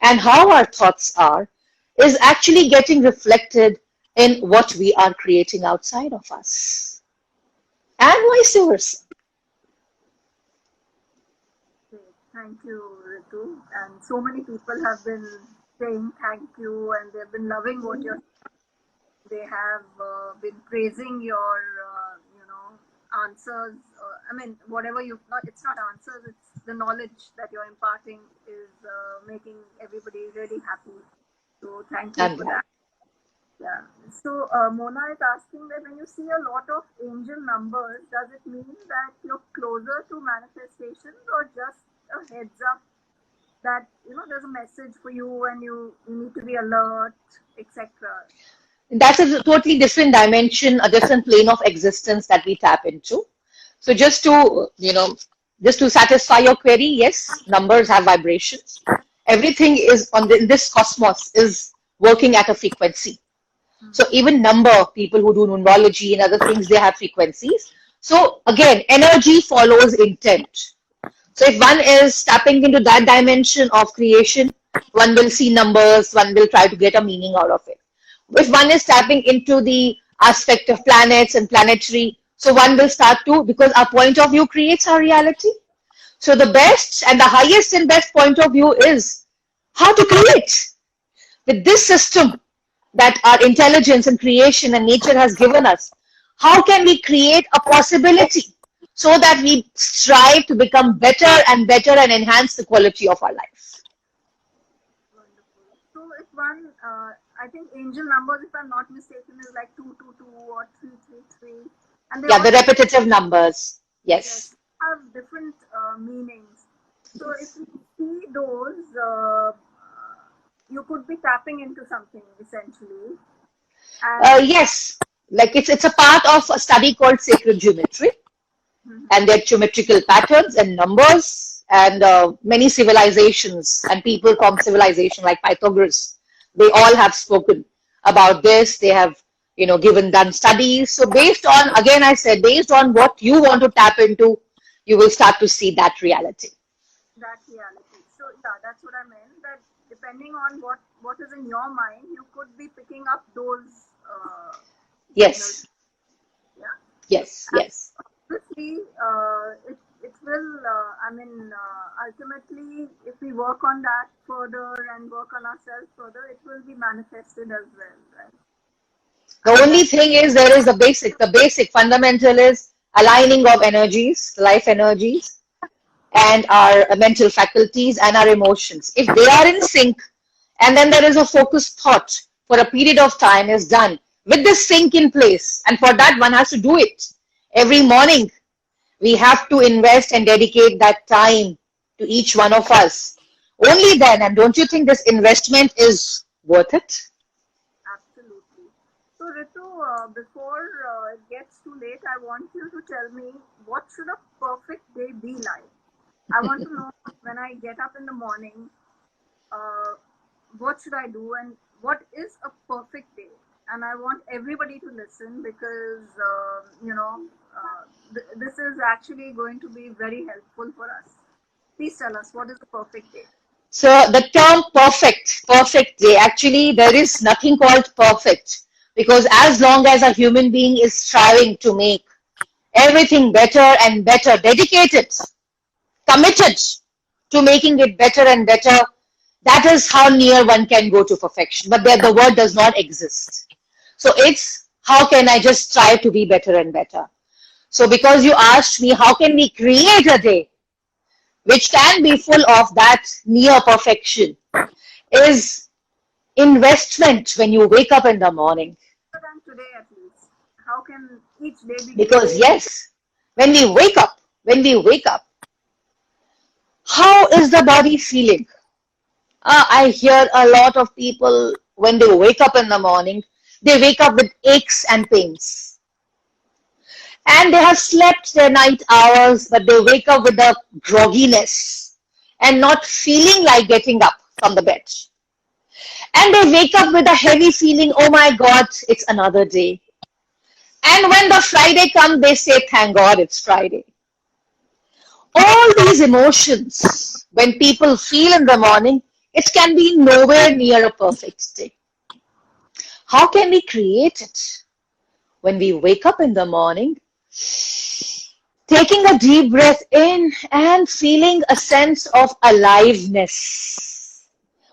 and how our thoughts are is actually getting reflected in what we are creating outside of us, and vice versa. Thank you, Ritu. And so many people have been saying thank you, and they've been loving what you're. They have been praising your, answers. Whatever it's not answers. It's the knowledge that you're imparting is making everybody really happy. So thank you for that. Yeah. So Mona is asking that when you see a lot of angel numbers, does it mean that you're closer to manifestations, or just a heads up that there's a message for you and you need to be alert, etc.? That's a totally different dimension, a different plane of existence that we tap into. So just to satisfy your query, yes, numbers have vibrations. Everything is in this cosmos is working at a frequency. So even number of people who do numerology and other things, they have frequencies. So again, energy follows intent. So if one is tapping into that dimension of creation, one will see numbers, one will try to get a meaning out of it. If one is tapping into the aspect of planets and planetary, so one will start to, because our point of view creates our reality. So the best and the highest and best point of view is how to create. With this system that our intelligence and creation and nature has given us, how can we create a possibility so that we strive to become better and better and enhance the quality of our life? Wonderful. So if one, I think angel numbers, if I'm not mistaken, is like 222 or 333. And the repetitive numbers. Yes. Have different meanings. So if you see those, you could be tapping into something essentially. Yes, like it's a part of a study called sacred geometry, and their geometrical patterns and numbers, and many civilizations and people from civilization like Pythagoras, they all have spoken about this. They have done studies. So based on, again I said, based on what you want to tap into, you will start to see that reality. That reality. So yeah, that's what I meant, that depending on what is in your mind, you could be picking up those yes. Yeah. Yes. Obviously, it will, ultimately, if we work on that further and work on ourselves further, it will be manifested as well, right? The only thing is, there is the basic fundamental is aligning of energies, life energies, and our mental faculties and our emotions. If they are in sync and then there is a focused thought for a period of time is done with this sync in place. And for that, one has to do it every morning. We have to invest and dedicate that time to each one of us. Only then, and don't you think this investment is worth it? Absolutely. So, Ritu, before it gets too late, I want you to tell me, what should a perfect day be like? I want to know, when I get up in the morning, uh, what should I do, and what is a perfect day? And I want everybody to listen, because this is actually going to be very helpful for us. Please tell us, what is a perfect day? So the term perfect day, actually there is nothing called perfect, because as long as a human being is striving to make everything better and better, dedicated, committed to making it better and better, that is how near one can go to perfection. But there the word does not exist. So it's how can I just strive to be better and better. So because you asked me how can we create a day which can be full of that near perfection, is investment when you wake up in the morning. Than today, at least. How can each day be Because different? yes, when we wake up, how is the body feeling? I hear a lot of people when they wake up in the morning, they wake up with aches and pains. And they have slept their night hours, but they wake up with a grogginess and not feeling like getting up from the bed. And they wake up with a heavy feeling, oh my God, it's another day. And when the Friday comes, they say, thank God it's Friday. All these emotions, when people feel in the morning, it can be nowhere near a perfect day. How can we create it? When we wake up in the morning, taking a deep breath in and feeling a sense of aliveness.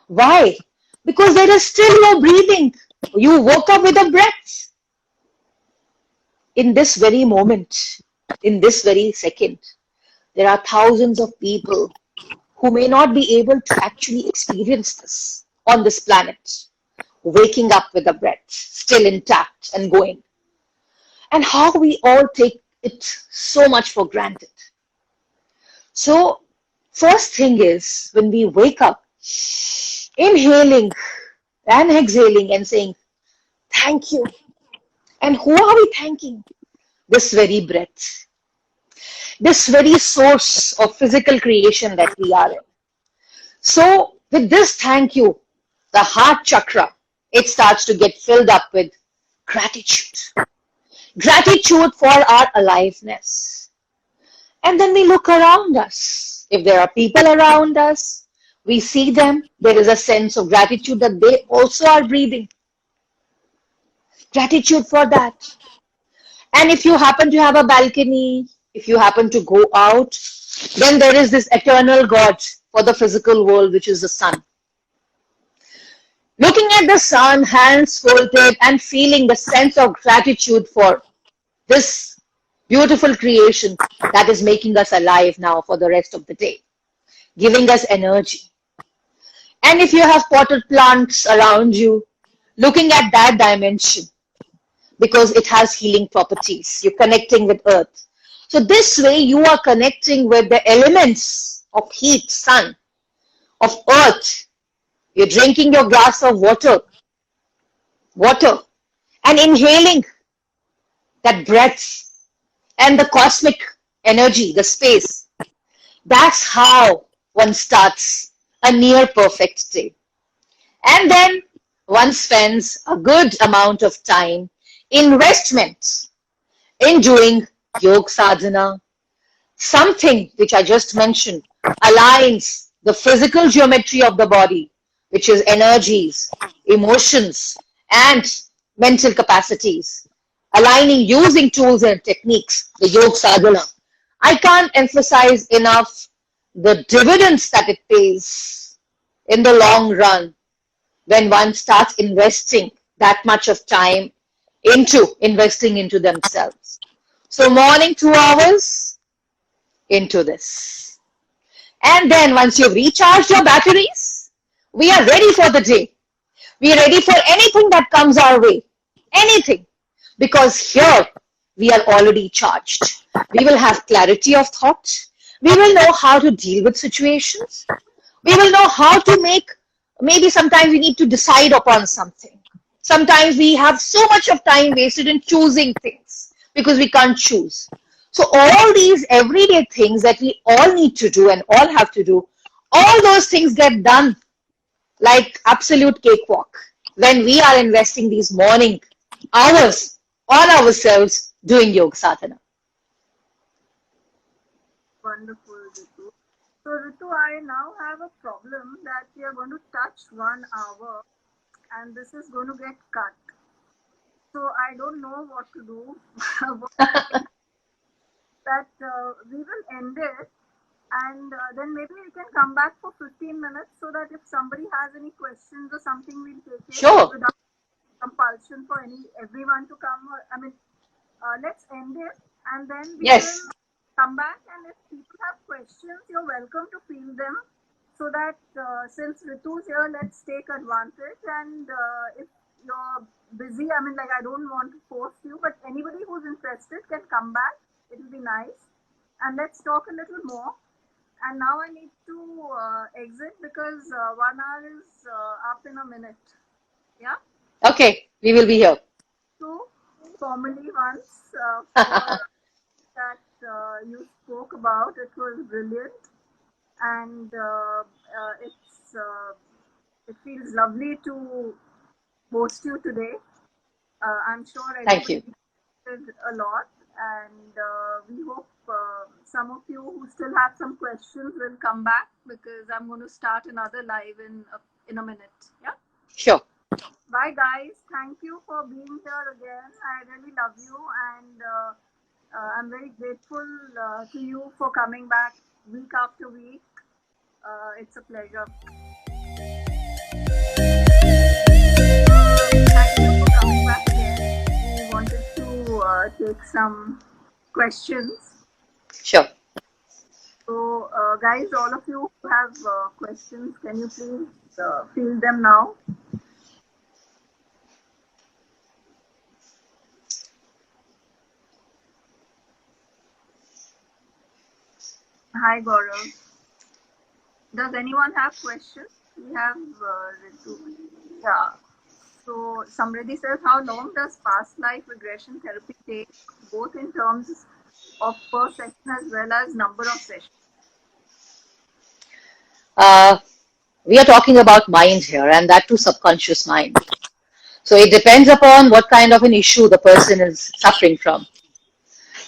Why? Because there is still no breathing. You woke up with a breath. In this very moment, in this very second, there are thousands of people who may not be able to actually experience this on this planet, waking up with a breath, still intact and going. And how we all take it so much for granted. So, first thing is, when we wake up, inhaling and exhaling and saying, thank you. And who are we thanking? This very breath, this very source of physical creation that we are in. So, with this thank you, the heart chakra, it starts to get filled up with gratitude. Gratitude for our aliveness. And then we look around us. If there are people around us, we see them, there is a sense of gratitude that they also are breathing. Gratitude for that. And if you happen to have a balcony, if you happen to go out, then there is this eternal God for the physical world, which is the sun. Looking at the sun, hands folded, and feeling the sense of gratitude for this beautiful creation that is making us alive now for the rest of the day, giving us energy. And if you have potted plants around you, looking at that dimension, because it has healing properties, you're connecting with earth. So this way you are connecting with the elements of heat, sun, of earth. You're drinking your glass of water, and inhaling that breath and the cosmic energy, the space. That's how one starts a near perfect day. And then one spends a good amount of time investment in doing Yog Sadhana, something which I just mentioned aligns the physical geometry of the body, which is energies, emotions, and mental capacities, aligning using tools and techniques, the Yog Sadhana. I can't emphasize enough the dividends that it pays in the long run when one starts investing that much of time into investing into themselves. So morning 2 hours into this. And then once you've recharged your batteries, We are ready for the day. We are ready for anything that comes our way. Anything. Because here we are already charged. We will have clarity of thought. We will know how to deal with situations. We will know how to make, maybe sometimes we need to decide upon something. Sometimes we have so much of time wasted in choosing things because we can't choose. So all these everyday things that we all need to do and all have to do, all those things get done like absolute cakewalk when we are investing these morning hours on ourselves doing yoga sadhana. Wonderful, Ritu. So, Ritu, I now have a problem that we are going to touch 1 hour and this is going to get cut. So, I don't know what to do. That we will end it and then maybe we can come back for 15 minutes so that if somebody has any questions or something, we'll take it Sure. without compulsion for everyone to come. Let's end it and then we Yes. will come back, and if people have questions, you're welcome to field them so that since Ritu's here, let's take advantage. And if you're busy, I don't want to force you, but anybody who's interested can come back. It'll be nice. And let's talk a little more. And now I need to exit because 1 hour is up in a minute. Yeah? Okay, we will be here. So, formally once for that you spoke about. It was brilliant, and it feels lovely to host you today. I'm sure Thank you. everybody did a lot, and we hope some of you who still have some questions will come back because I'm going to start another live in a minute. Yeah. Sure. Bye, guys. Thank you for being here again. I really love you, and I'm very grateful to you for coming back week after week. It's a pleasure. Thank you for coming back again. We wanted to take some questions. Sure. So, guys, all of you who have questions, can you please field them now? Hi, Gaurav. Does anyone have questions? We have Ritu. Yeah. So Samriddhi says, how long does past life regression therapy take, both in terms of per session as well as number of sessions? We are talking about mind here, and that too subconscious mind. So it depends upon what kind of an issue the person is suffering from.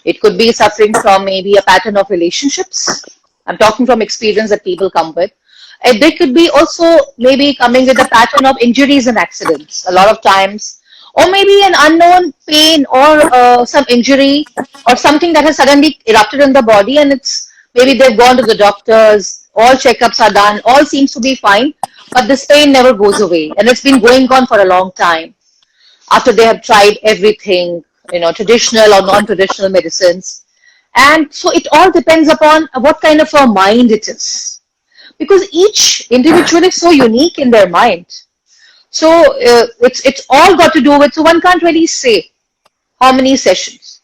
It could be suffering from maybe a pattern of relationships. I'm talking from experience that people come with. And they could be also maybe coming with a pattern of injuries and accidents a lot of times, or maybe an unknown pain or some injury or something that has suddenly erupted in the body, and it's maybe they've gone to the doctors, all checkups are done, all seems to be fine, but this pain never goes away, and it's been going on for a long time after they have tried everything, traditional or non-traditional medicines. And so it all depends upon what kind of a mind it is. Because each individual is so unique in their mind. So it's all got to do with, so one can't really say how many sessions.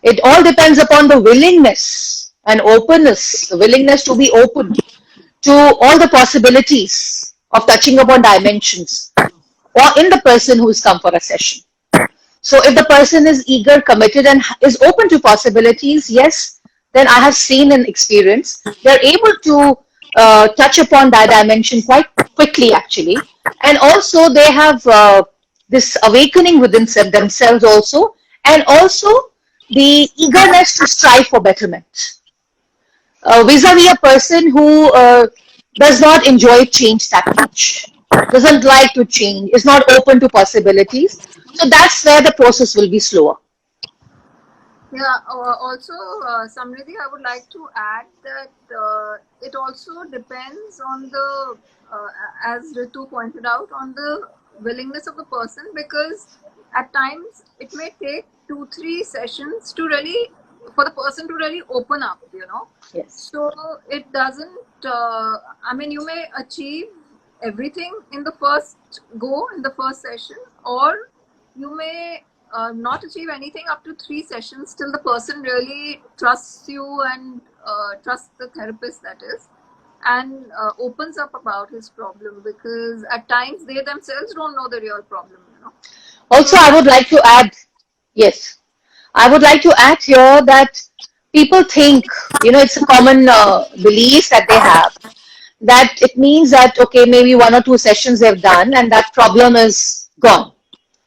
It all depends upon the willingness and openness, the willingness to be open to all the possibilities of touching upon dimensions or in the person who's come for a session. So if the person is eager, committed, and is open to possibilities, yes, then I have seen and experienced, they're able to touch upon that dimension quite quickly, actually. And also they have this awakening within themselves also, and also the eagerness to strive for betterment. Vis-a-vis a person who does not enjoy change that much, doesn't like to change, is not open to possibilities. So that's where the process will be slower. Yeah, also, Samriddhi, I would like to add that it also depends on the, as Ritu pointed out, on the willingness of the person, because at times it may take 2-3 sessions to really, for the person to really open up. Yes. So it doesn't, you may achieve everything in the first session, or you may not achieve anything up to 3 sessions till the person really trusts you and trusts the therapist, that is, and opens up about his problem, because at times they themselves don't know the real problem. Also, So I would that's like to add, yes, I would like to add here that people think, it's a common belief that they have that it means that, okay, maybe 1 or 2 sessions they've done and that problem is gone,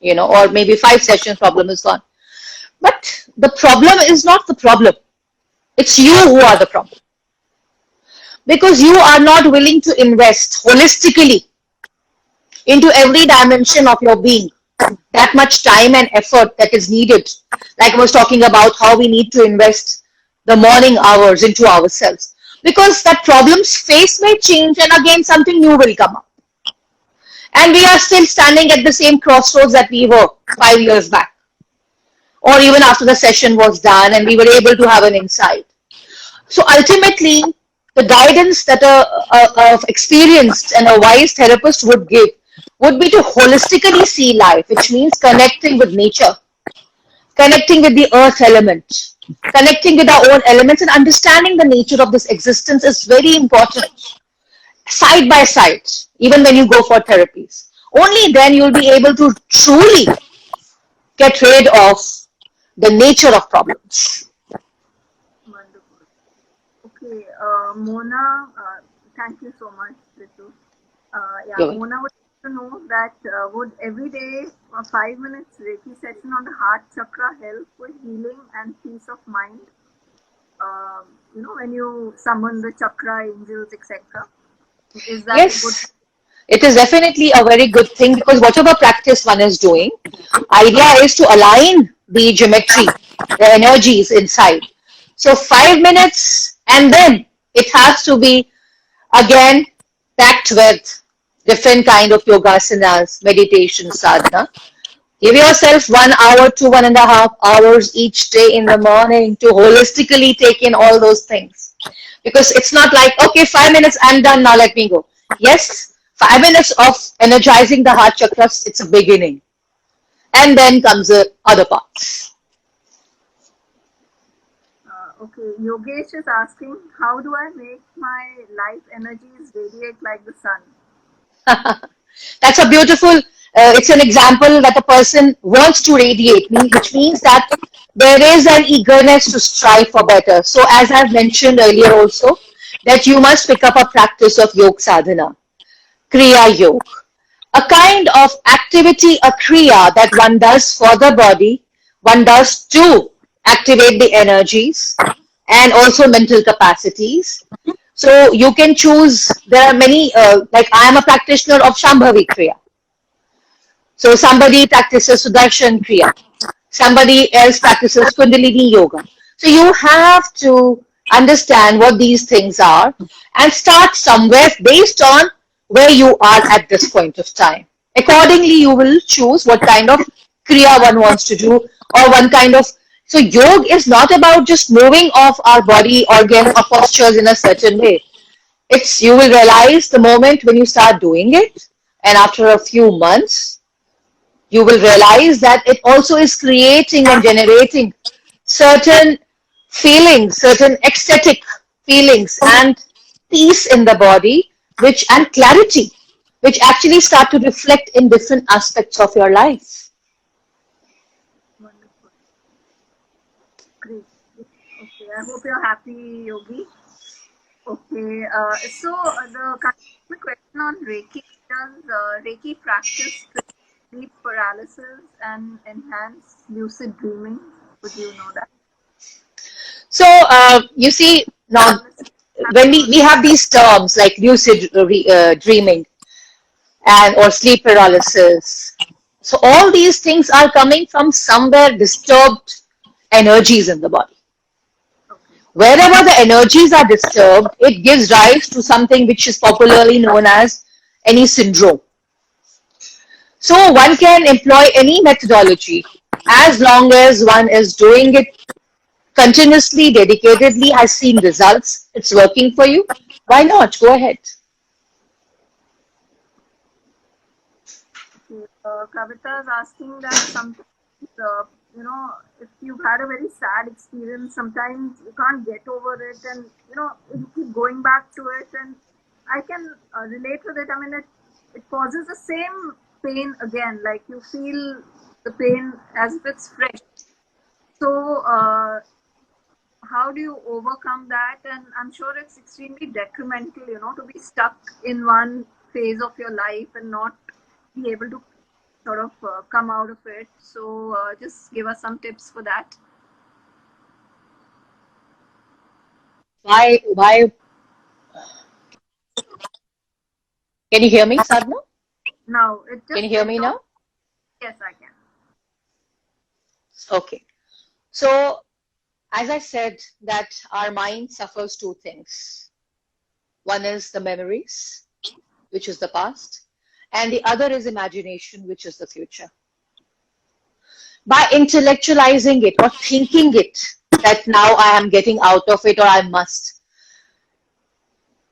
or maybe 5 sessions problem is gone. But the problem is not the problem. It's you who are the problem. Because you are not willing to invest holistically into every dimension of your being. That much time and effort that is needed. Like I was talking about how we need to invest the morning hours into ourselves. Because that problem's face may change and again something new will come up. And we are still standing at the same crossroads that we were 5 years back. Or even after the session was done and we were able to have an insight. So ultimately, the guidance that a experienced and a wise therapist would give would be to holistically see life, which means connecting with nature, connecting with the earth element, connecting with our own elements, and understanding the nature of this existence is very important. Side by side, even when you go for therapies. Only then you'll be able to truly get rid of the nature of problems. wonderful. Okay, Mona, thank you so much, Ritu. Yeah, You're welcome. Mona would like to know that would every day a 5 minutes Reiki session on the heart chakra help with healing and peace of mind? When you summon the chakra angels, etc. Is that a good? Yes, it is definitely a very good thing because whatever practice one is doing, idea is to align the geometry, the energies inside. So 5 minutes and then it has to be again packed with different kind of yogasanas, meditation, sadhana. Give yourself 1 hour to 1.5 hours each day in the morning to holistically take in all those things. Because it's not like, okay, 5 minutes, I'm done, now let me go. Yes, 5 minutes of energizing the heart chakras, it's a beginning. And then comes the other parts. Okay, Yogesh is asking, how do I make my life energies radiate like the sun? That's a beautiful, it's an example that a person wants to radiate, which means that there is an eagerness to strive for better. So as I've mentioned earlier also, that you must pick up a practice of Yog Sadhana, Kriya Yoga, a kind of activity, a Kriya that one does for the body, one does to activate the energies and also mental capacities. So you can choose, there are many, like I am a practitioner of Shambhavi Kriya. So somebody practices Sudarshan Kriya. Somebody else practices Kundalini Yoga. So you have to understand what these things are and start somewhere based on where you are at this point of time. Accordingly, you will choose what kind of Kriya one wants to do or one kind of. So yoga is not about just moving off our body organs or postures in a certain way. It's you will realize the moment when you start doing it, and after a few months, you will realize that it also is creating and generating certain feelings, certain ecstatic feelings and peace in the body, which and clarity, which actually start to reflect in different aspects of your life. Wonderful. Great. Okay, I hope you're happy, Yogi. Okay, the question on Reiki, does Reiki practice sleep paralysis and enhance lucid dreaming? Would you know that? So you see now Paralysis when happen we on. have these terms like lucid dreaming and or sleep paralysis. So all these things are coming from somewhere disturbed energies in the body. Okay. Wherever the energies are disturbed, it gives rise to something which is popularly known as any syndrome. So one can employ any methodology as long as one is doing it continuously, dedicatedly, has seen results, it's working for you. Why not? Go ahead. Kavita is asking that sometimes, if you've had a very sad experience, sometimes you can't get over it, and you keep going back to it. And I can relate with it. I mean, it causes the same pain again. Like you feel the pain as if it's fresh. So, how do you overcome that? And I'm sure it's extremely detrimental, to be stuck in one phase of your life and not be able to sort of come out of it. So just give us some tips for that. Why, can you hear me, Sadhana? Now, it Can you just hear went me off. now? Yes, I can. Okay. So, as I said, that our mind suffers two things. One is the memories, which is the past, and the other is imagination, which is the future. By intellectualizing it or thinking it, that now I am getting out of it or I must,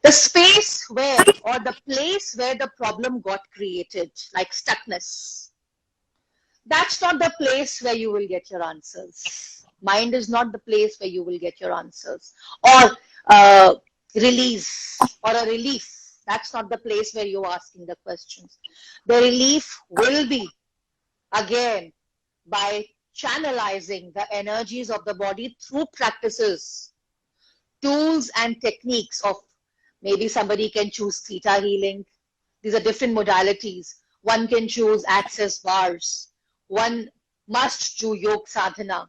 the space where or the place where the problem got created, like stuckness, that's not the place where you will get your answers. Mind is not the place where you will get your answers. Or release or a relief. That's not the place where you're asking the questions. The relief will be, again, by channelizing the energies of the body through practices, tools and techniques of, maybe somebody can choose Theta Healing. These are different modalities. One can choose access bars. One must do Yog Sadhana.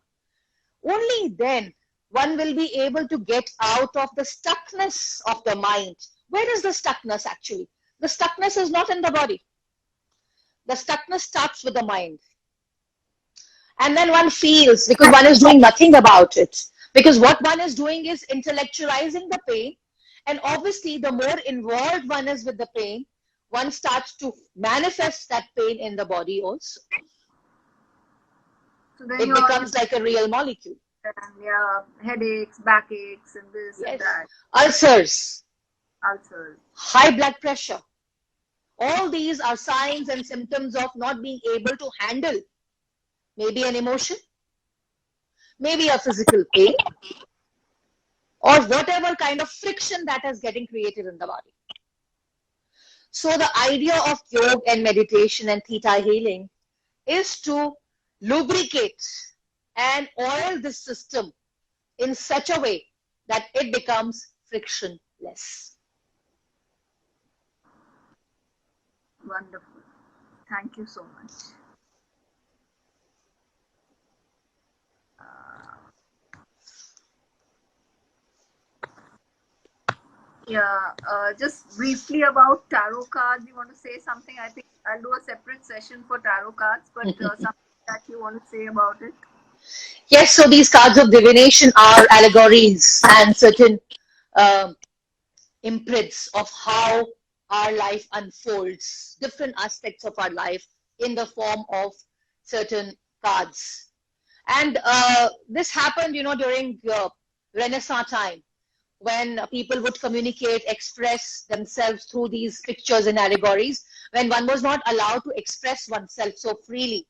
Only then one will be able to get out of the stuckness of the mind. Where is the stuckness actually? The stuckness is not in the body. The stuckness starts with the mind. And then one feels, because one is doing nothing about it. Because what one is doing is intellectualizing the pain. And obviously, the more involved one is with the pain, one starts to manifest that pain in the body also. So then It becomes like a real molecule. yeah, headaches, backaches, and this Yes. and that. Ulcers, Ulcers. high blood pressure. All these are signs and symptoms of not being able to handle maybe an emotion, maybe a physical pain, or whatever kind of friction that is getting created in the body. So the idea of yoga and meditation and theta healing is to lubricate and oil this system in such a way that it becomes frictionless. Wonderful. Thank you so much. Yeah, just briefly about tarot cards. You want to say something? I think I'll do a separate session for tarot cards, but something that you want to say about it? Yes, so these cards of divination are allegories and certain imprints of how our life unfolds, different aspects of our life in the form of certain cards. And this happened, during Renaissance time, when people would communicate, express themselves through these pictures and allegories, when one was not allowed to express oneself so freely.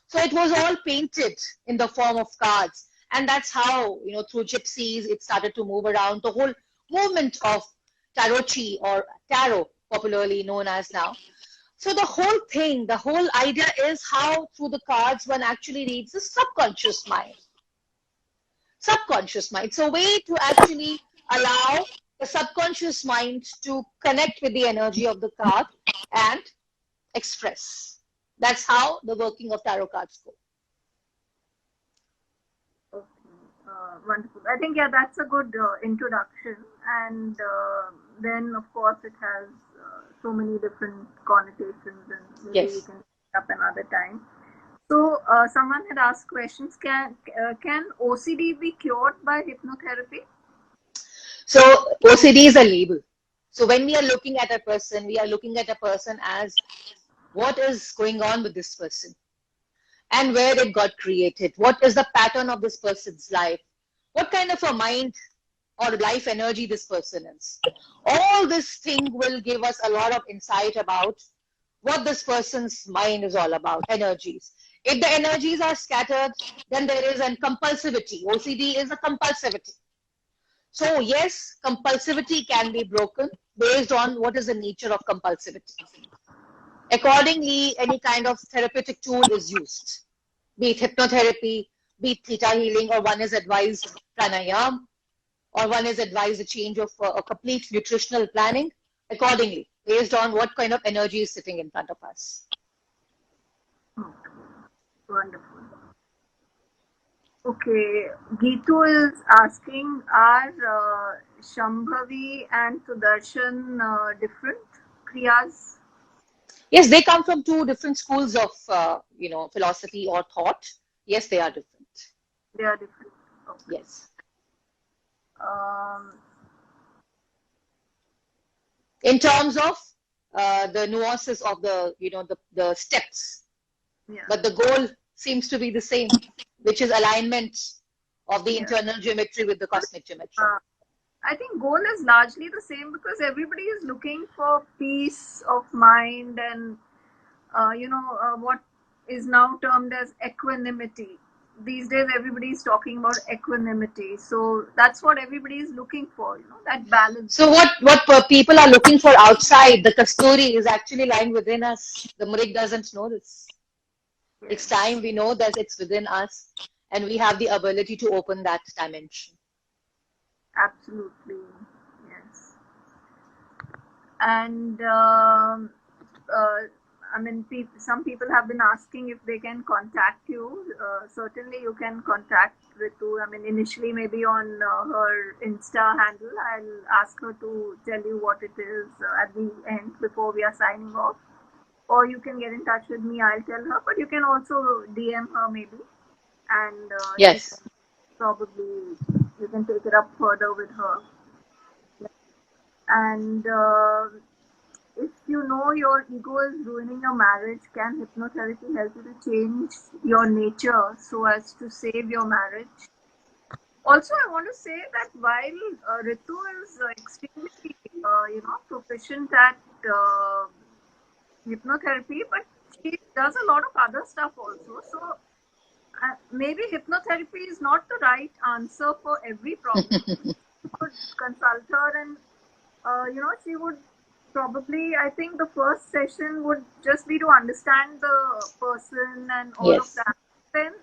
So it was all painted in the form of cards. And that's how, through gypsies, it started to move around. The whole movement of tarotchi or tarot, popularly known as now. So the whole thing, the whole idea is how through the cards one actually reads the subconscious mind. Subconscious mind. It's a way to actually allow the subconscious mind to connect with the energy of the card and express. That's how the working of tarot cards go. Okay, wonderful. I think, yeah, that's a good introduction. And then, of course, it has so many different connotations, and maybe we Yes. can pick up another time. So, someone had asked questions. Can OCD be cured by hypnotherapy? So OCD is a label. So when we are looking at a person, we are looking at a person as what is going on with this person and where it got created. What is the pattern of this person's life? What kind of a mind or life energy this person is? All this thing will give us a lot of insight about what this person's mind is all about, energies. If the energies are scattered, then there is a compulsivity. OCD is a compulsivity. So yes, compulsivity can be broken based on what is the nature of compulsivity. Accordingly, any kind of therapeutic tool is used, be it hypnotherapy, be it theta healing, or one is advised pranayam, or one is advised a change of a complete nutritional planning accordingly, based on what kind of energy is sitting in front of us. Okay. Wonderful. Okay, Gitu is asking, are Shambhavi and Sudarshan different kriyas? Yes, they come from two different schools of, philosophy or thought. Yes, they are different. They are different. Okay. Yes. Um, In terms of the nuances of the steps, yeah. but the goal seems to be the same, which is alignment of the Yeah. internal geometry with the cosmic geometry. I think goal is largely the same because everybody is looking for peace of mind and what is now termed as equanimity. These days everybody is talking about equanimity, so that's what everybody is looking for, that balance. So what people are looking for outside, the kasturi, is actually lying within us. The murid doesn't know this. Yes. It's time we know that it's within us, and we have the ability to open that dimension. Absolutely, yes. And some people have been asking if they can contact you. Certainly, you can contact Ritu. Initially, maybe on her Insta handle. I'll ask her to tell you what it is at the end before we are signing off. Or you can get in touch with me. I'll tell her. But you can also DM her maybe, and Yes. probably you can take it up further with her. And if you know your ego is ruining your marriage, can hypnotherapy help you to change your nature so as to save your marriage? Also, I want to say that while Ritu is extremely, proficient at hypnotherapy, but she does a lot of other stuff also. So maybe hypnotherapy is not the right answer for every problem. You could consult her and she would probably, I think the first session would just be to understand the person and all Yes. of that. Then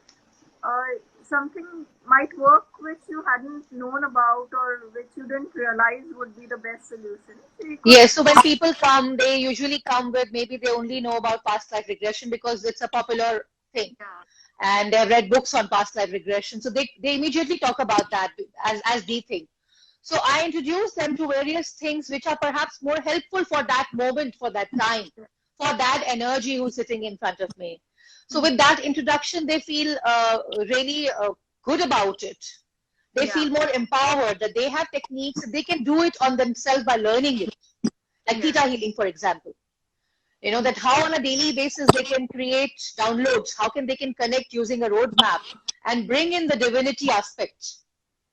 something might work which you hadn't known about or which you didn't realize would be the best solution. Yes, so when people come, they usually come with, maybe they only know about past life regression because it's a popular thing. Yeah. And they've read books on past life regression. So they immediately talk about that as the thing. So I introduce them to various things which are perhaps more helpful for that moment, for that time, for that energy who's sitting in front of me. So with that introduction, they feel really good about it. They feel more empowered, that they have techniques, they can do it on themselves by learning it. Like Theta Healing, for example. That how on a daily basis they can create downloads, how they can connect using a roadmap and bring in the divinity aspect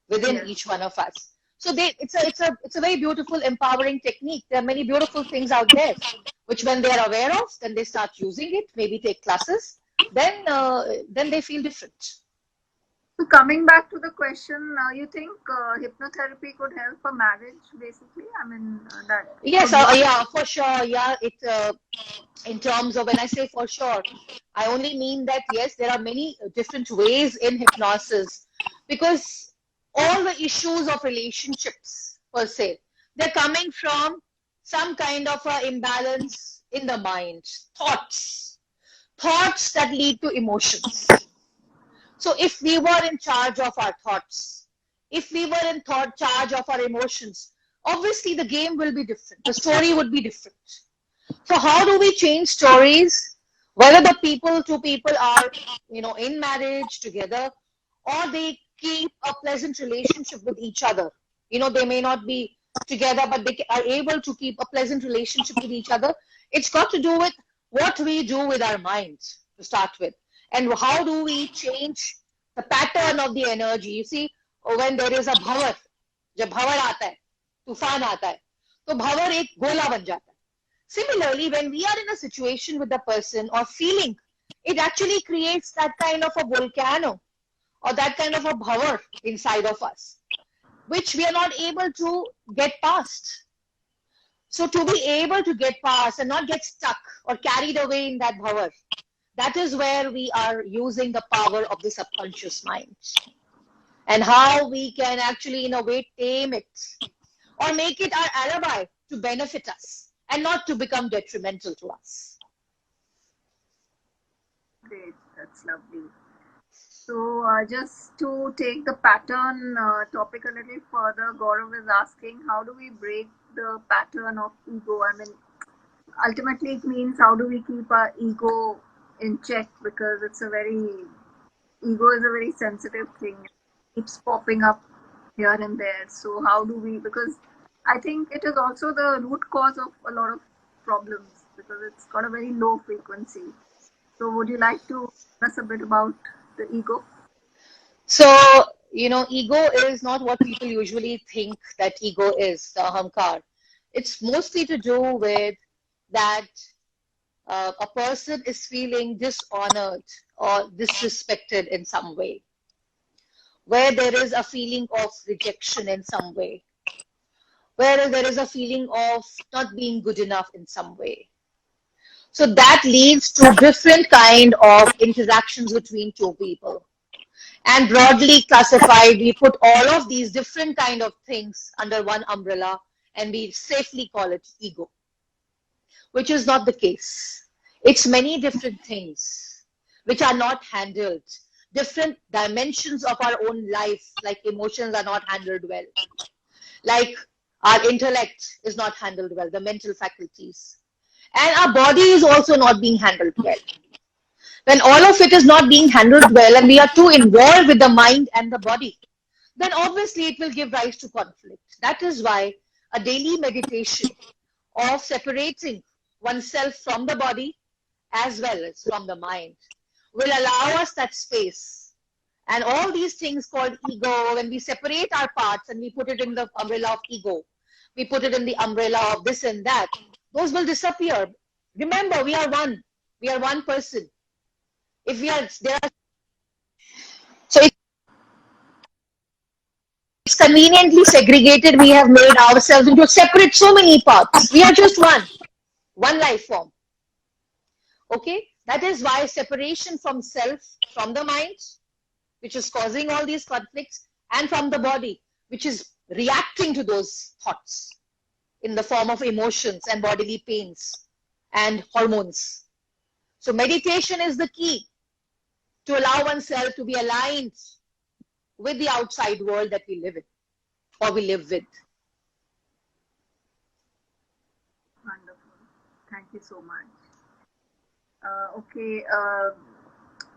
within each one of us. So it's a very beautiful, empowering technique. There are many beautiful things out there, which when they are aware of, then they start using it, maybe take classes, then they feel different. So coming back to the question, you think hypnotherapy could help a marriage, basically? That. Yes, yeah, for sure. Yeah, in terms of when I say for sure, I only mean that yes, there are many different ways in hypnosis, because all the issues of relationships per se, they're coming from some kind of a imbalance in the mind, thoughts that lead to emotions. So if we were in charge of our thoughts, if we were in charge of our emotions, obviously the game will be different. The story would be different. So how do we change stories? Whether the two people are, in marriage together, or they keep a pleasant relationship with each other. They may not be together, but they are able to keep a pleasant relationship with each other. It's got to do with what we do with our minds to start with. And how do we change the pattern of the energy? You see, when there is a bhavar, जब bhavar आता है, तूफान आता है, तो bhavar एक गोला बन जाता है. Similarly, when we are in a situation with the person or feeling, it actually creates that kind of a volcano or that kind of a bhavar inside of us, which we are not able to get past. So to be able to get past and not get stuck or carried away in that bhavar, that is where we are using the power of the subconscious mind and how we can actually, in a way, tame it or make it our alibi to benefit us and not to become detrimental to us. Great, that's lovely. So, just to take the pattern topic a little further, Gaurav is asking, how do we break the pattern of ego? I mean, ultimately, it means how do we keep our ego in check, because ego is a very sensitive thing. It keeps popping up here and there. So, how do we, because I think it is also the root cause of a lot of problems because it's got a very low frequency. So, would you like to tell us a bit about the ego? So, ego is not what people usually think that ego is, the ahamkar. It's mostly to do with that a person is feeling dishonored or disrespected in some way, where there is a feeling of rejection in some way, where there is a feeling of not being good enough in some way. So that leads to different kind of interactions between two people. And broadly classified, we put all of these different kind of things under one umbrella and we safely call it ego, which is not the case. It's many different things which are not handled. Different dimensions of our own life, like emotions are not handled well. Like our intellect is not handled well, the mental faculties. And our body is also not being handled well. When all of it is not being handled well and we are too involved with the mind and the body, then obviously it will give rise to conflict. That is why a daily meditation of separating oneself from the body as well as from the mind will allow us that space. And all these things called ego, when we separate our parts and we put it in the umbrella of ego, we put it in the umbrella of this and that, those will disappear. Remember, we are one. We are one person. If we are there are so it's conveniently segregated, we have made ourselves into separate so many parts. We are just one life form. Okay, that is why separation from self, from the mind, which is causing all these conflicts, and from the body, which is reacting to those thoughts in the form of emotions and bodily pains and hormones. So meditation is the key to allow oneself to be aligned with the outside world that we live in or we live with. Wonderful. Thank you so much. Okay,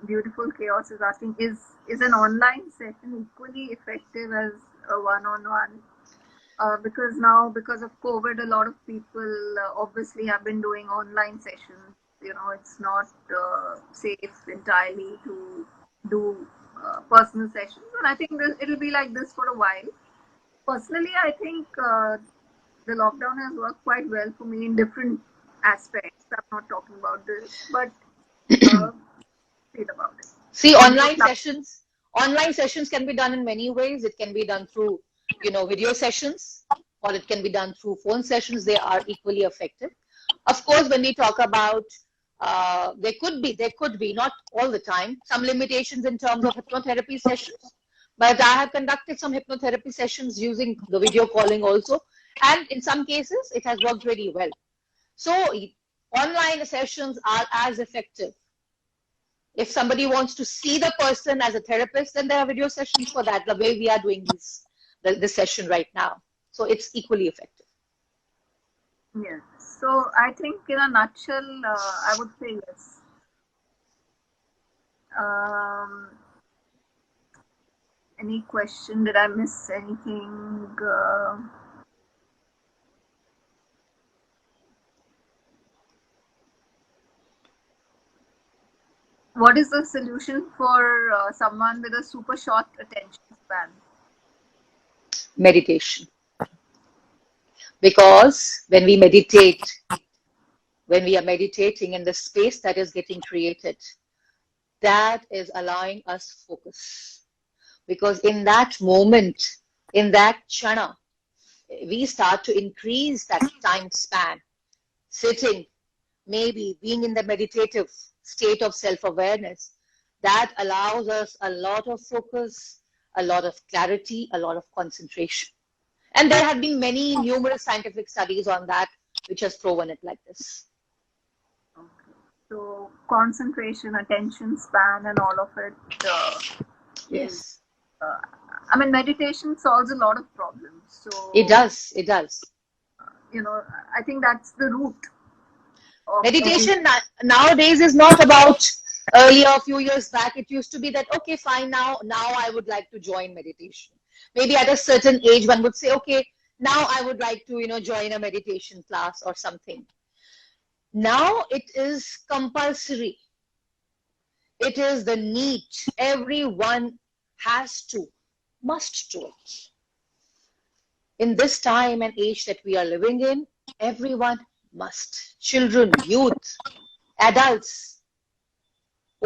Beautiful Chaos is asking, is an online session equally effective as a one-on-one? Because now, because of COVID, a lot of people obviously have been doing online sessions. It's not safe entirely to do personal sessions, and I think it'll be like this for a while. Personally, I think the lockdown has worked quite well for me in different aspects. I'm not talking about this, but feel about it. See, online sessions can be done in many ways. It can be done through, video sessions, or it can be done through phone sessions. They are equally effective. Of course, when we talk about there could be not all the time some limitations in terms of hypnotherapy sessions, but I have conducted some hypnotherapy sessions using the video calling also, and in some cases it has worked very well. So online sessions are as effective. If somebody wants to see the person as a therapist, then there are video sessions for that, the way we are doing this session right now. So it's equally effective. Yes. So I think in a nutshell, I would say yes. Any question? Did I miss anything? What is the solution for someone with a super short attention span? Meditation. Because when we meditate, when we are meditating in the space that is getting created, that is allowing us focus. Because in that moment, in that chana, we start to increase that time span, sitting, maybe being in the meditative state of self-awareness. That allows us a lot of focus, a lot of clarity, a lot of concentration. And there have been many numerous scientific studies on that which has proven it like this. Okay. So concentration, attention span, and all of it is, Yes. I mean, meditation solves a lot of problems. So It does. It does. I think that's the root of Meditation nowadays is not about earlier, a few years back, it used to be that, okay, fine, now I would like to join meditation. Maybe at a certain age, one would say, okay, now I would like to, join a meditation class or something. Now it is compulsory. It is the need. Everyone must do it. In this time and age that we are living in, everyone must. Children, youth, adults,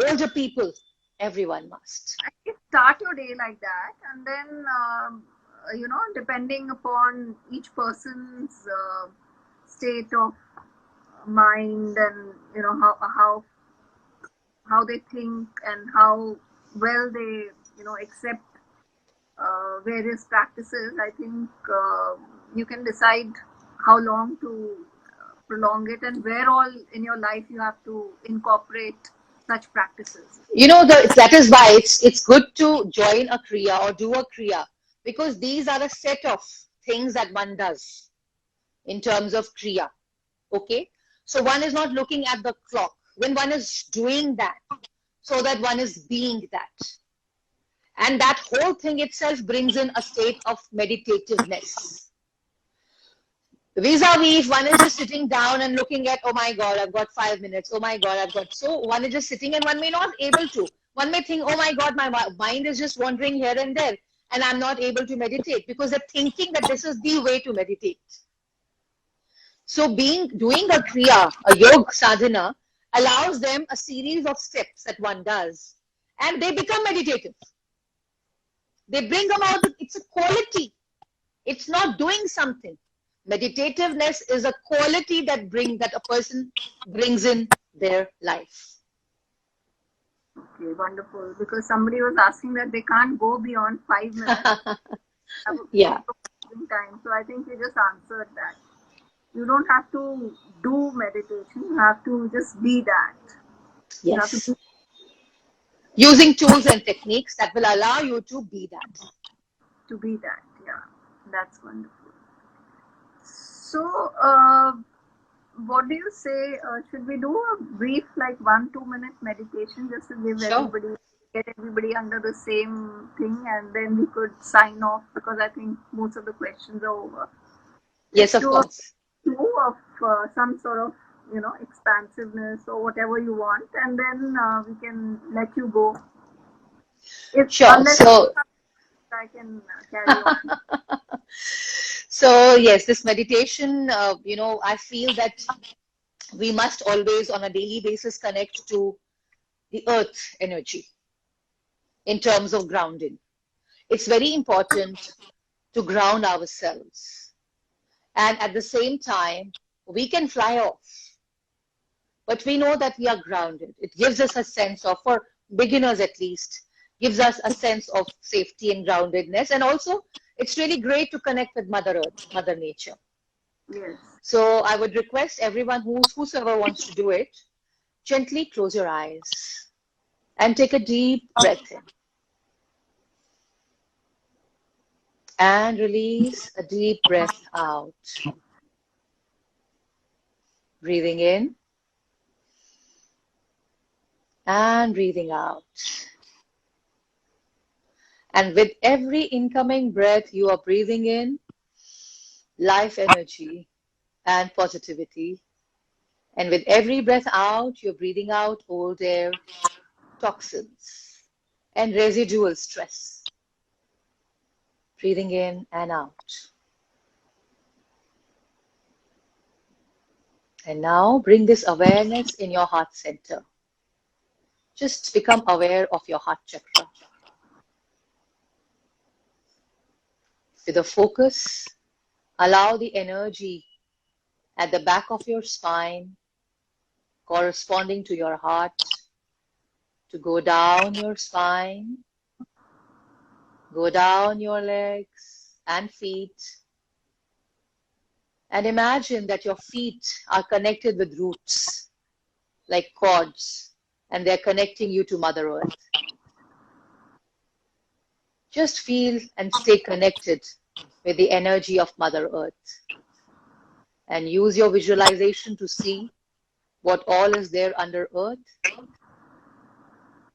older people, everyone must. Start your day like that, and then depending upon each person's state of mind, and how they think and how well they accept various practices. I think you can decide how long to prolong it, and where all in your life you have to incorporate such practices. That is why it's good to join a kriya or do a kriya, because these are a set of things that one does in terms of kriya. Okay, so one is not looking at the clock when one is doing that, so that one is being that. And that whole thing itself brings in a state of meditativeness. Vis-a-vis, if one is just sitting down and looking at, oh my God, I've got 5 minutes. Oh my God, so one is just sitting and one may not able to. One may think, oh my God, my mind is just wandering here and there and I'm not able to meditate, because they're thinking that this is the way to meditate. So doing a kriya, a yoga sadhana, allows them a series of steps that one does, and they become meditative. They bring about, it's a quality. It's not doing something. Meditativeness is a quality that a person brings in their life. Okay, wonderful. Because somebody was asking that they can't go beyond 5 minutes. Yeah. Time. So I think you just answered that. You don't have to do meditation. You have to just be that. Yes. Using tools and techniques that will allow you to be that. To be that, yeah. That's wonderful. So, what do you say? Should we do a brief, like 1-2 minute meditation, just to give get everybody under the same thing, and then we could sign off, because I think most of the questions are over. Yes, of course. Two of some sort of expansiveness or whatever you want, and then we can let you go. Sure. So I can carry on. So yes, this meditation, I feel that we must always on a daily basis connect to the earth energy in terms of grounding. It's very important to ground ourselves. And at the same time, we can fly off, but we know that we are grounded. It gives us a sense of, for beginners at least, gives us a sense of safety and groundedness. And also, it's really great to connect with Mother Earth, Mother Nature. Yes. So I would request everyone whosoever wants to do it, gently close your eyes and take a deep breath in. And release a deep breath out. Breathing in and breathing out. And with every incoming breath, you are breathing in life energy and positivity. And with every breath out, you're breathing out old air, toxins, and residual stress. Breathing in and out. And now bring this awareness in your heart center. Just become aware of your heart chakra. With a focus, allow the energy at the back of your spine, corresponding to your heart, to go down your spine, go down your legs and feet, and imagine that your feet are connected with roots, like cords, and they're connecting you to Mother Earth. Just feel and stay connected with the energy of Mother Earth. And use your visualization to see what all is there under Earth.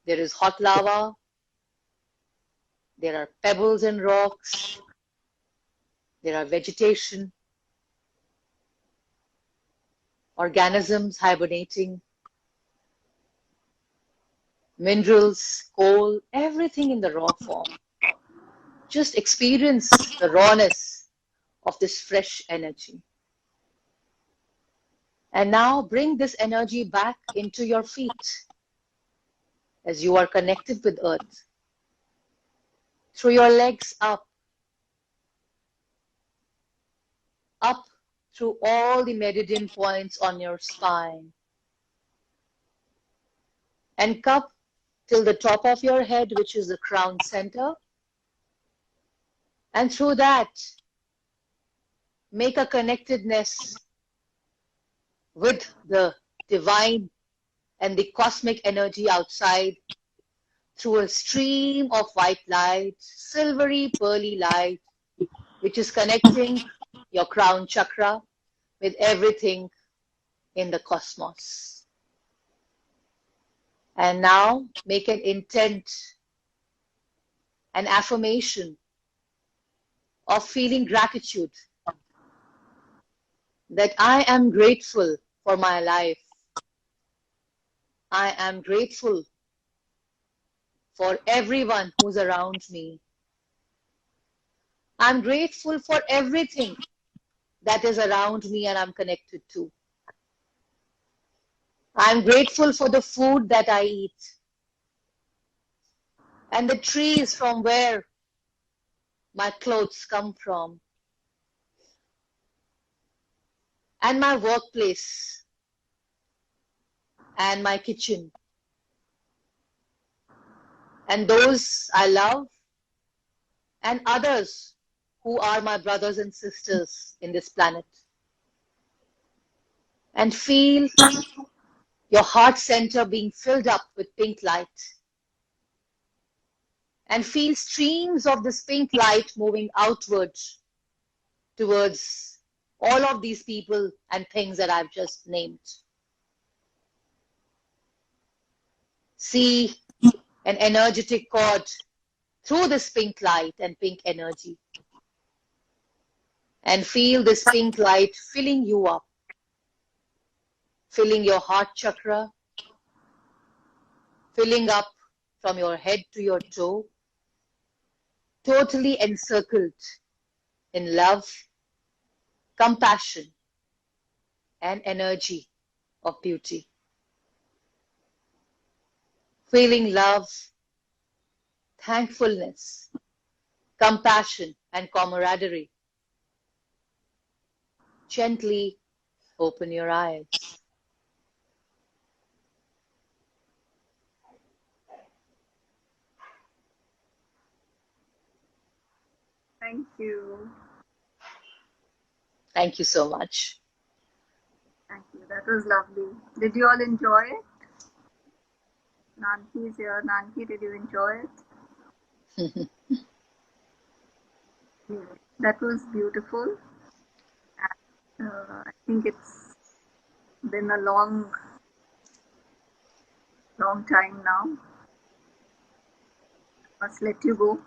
There is hot lava. There are pebbles and rocks. There are vegetation, organisms hibernating, minerals, coal, everything in the raw form. Just experience the rawness of this fresh energy. And now bring this energy back into your feet as you are connected with Earth. Through your legs up through all the meridian points on your spine. And cup till the top of your head, which is the crown center. And through that, make a connectedness with the divine and the cosmic energy outside through a stream of white light, silvery pearly light, which is connecting your crown chakra with everything in the cosmos. And now make an intent, an affirmation of feeling gratitude that I am grateful for my life. I am grateful for everyone who's around me. I'm grateful for everything that is around me and I'm connected to. I'm grateful for the food that I eat and the trees from where my clothes come from, and my workplace and my kitchen, and those I love, and others who are my brothers and sisters in this planet. And feel your heart center being filled up with pink light. And feel streams of this pink light moving outward towards all of these people and things that I've just named. See an energetic cord through this pink light and pink energy. And feel this pink light filling you up, filling your heart chakra, filling up from your head to your toe, totally encircled in love, compassion, and energy of beauty. Feeling love, thankfulness, compassion, and camaraderie. Gently open your eyes. Thank you. Thank you so much. Thank you. That was lovely. Did you all enjoy it? Nanki is here. Nanki, did you enjoy it? That was beautiful. I think it's been a long time now. Must let you go.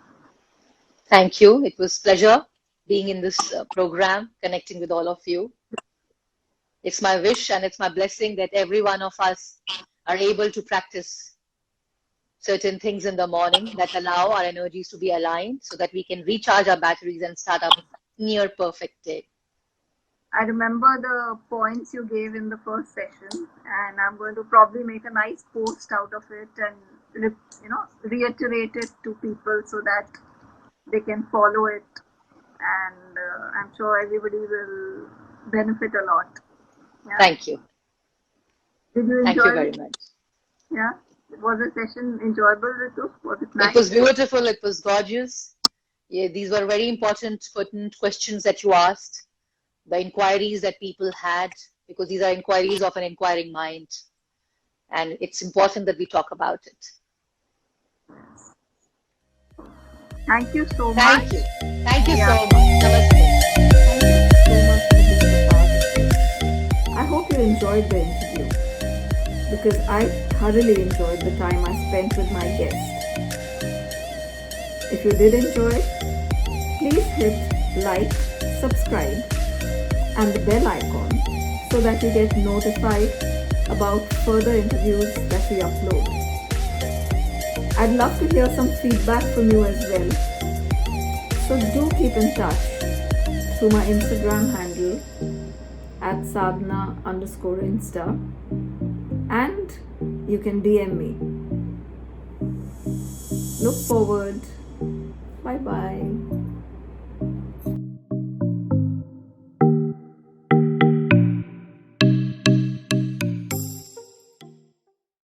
Thank you. It was a pleasure being in this program, connecting with all of you. It's my wish and it's my blessing that every one of us are able to practice certain things in the morning that allow our energies to be aligned so that we can recharge our batteries and start a near perfect day. I remember the points you gave in the first session, and I'm going to probably make a nice post out of it and reiterate it to people so that they can follow it, and I'm sure everybody will benefit a lot. Yeah. Thank you. Did you Thank you enjoy very it? much. Yeah. Was the session enjoyable, Ritu? Was it nice? It was beautiful. It was gorgeous. Yeah, these were very important, pertinent questions that you asked, the inquiries that people had, because these are inquiries of an inquiring mind. And it's important that we talk about it. Thank you so much. Thank you. Thank you Yeah. so much. Namaste. I hope you enjoyed the interview because I thoroughly enjoyed the time I spent with my guest. If you did enjoy, please hit like, subscribe, and the bell icon so that you get notified about further interviews that we upload. I'd love to hear some feedback from you as well. So do keep in touch through my Instagram handle at sadhana_insta, and you can DM me. Look forward. Bye bye.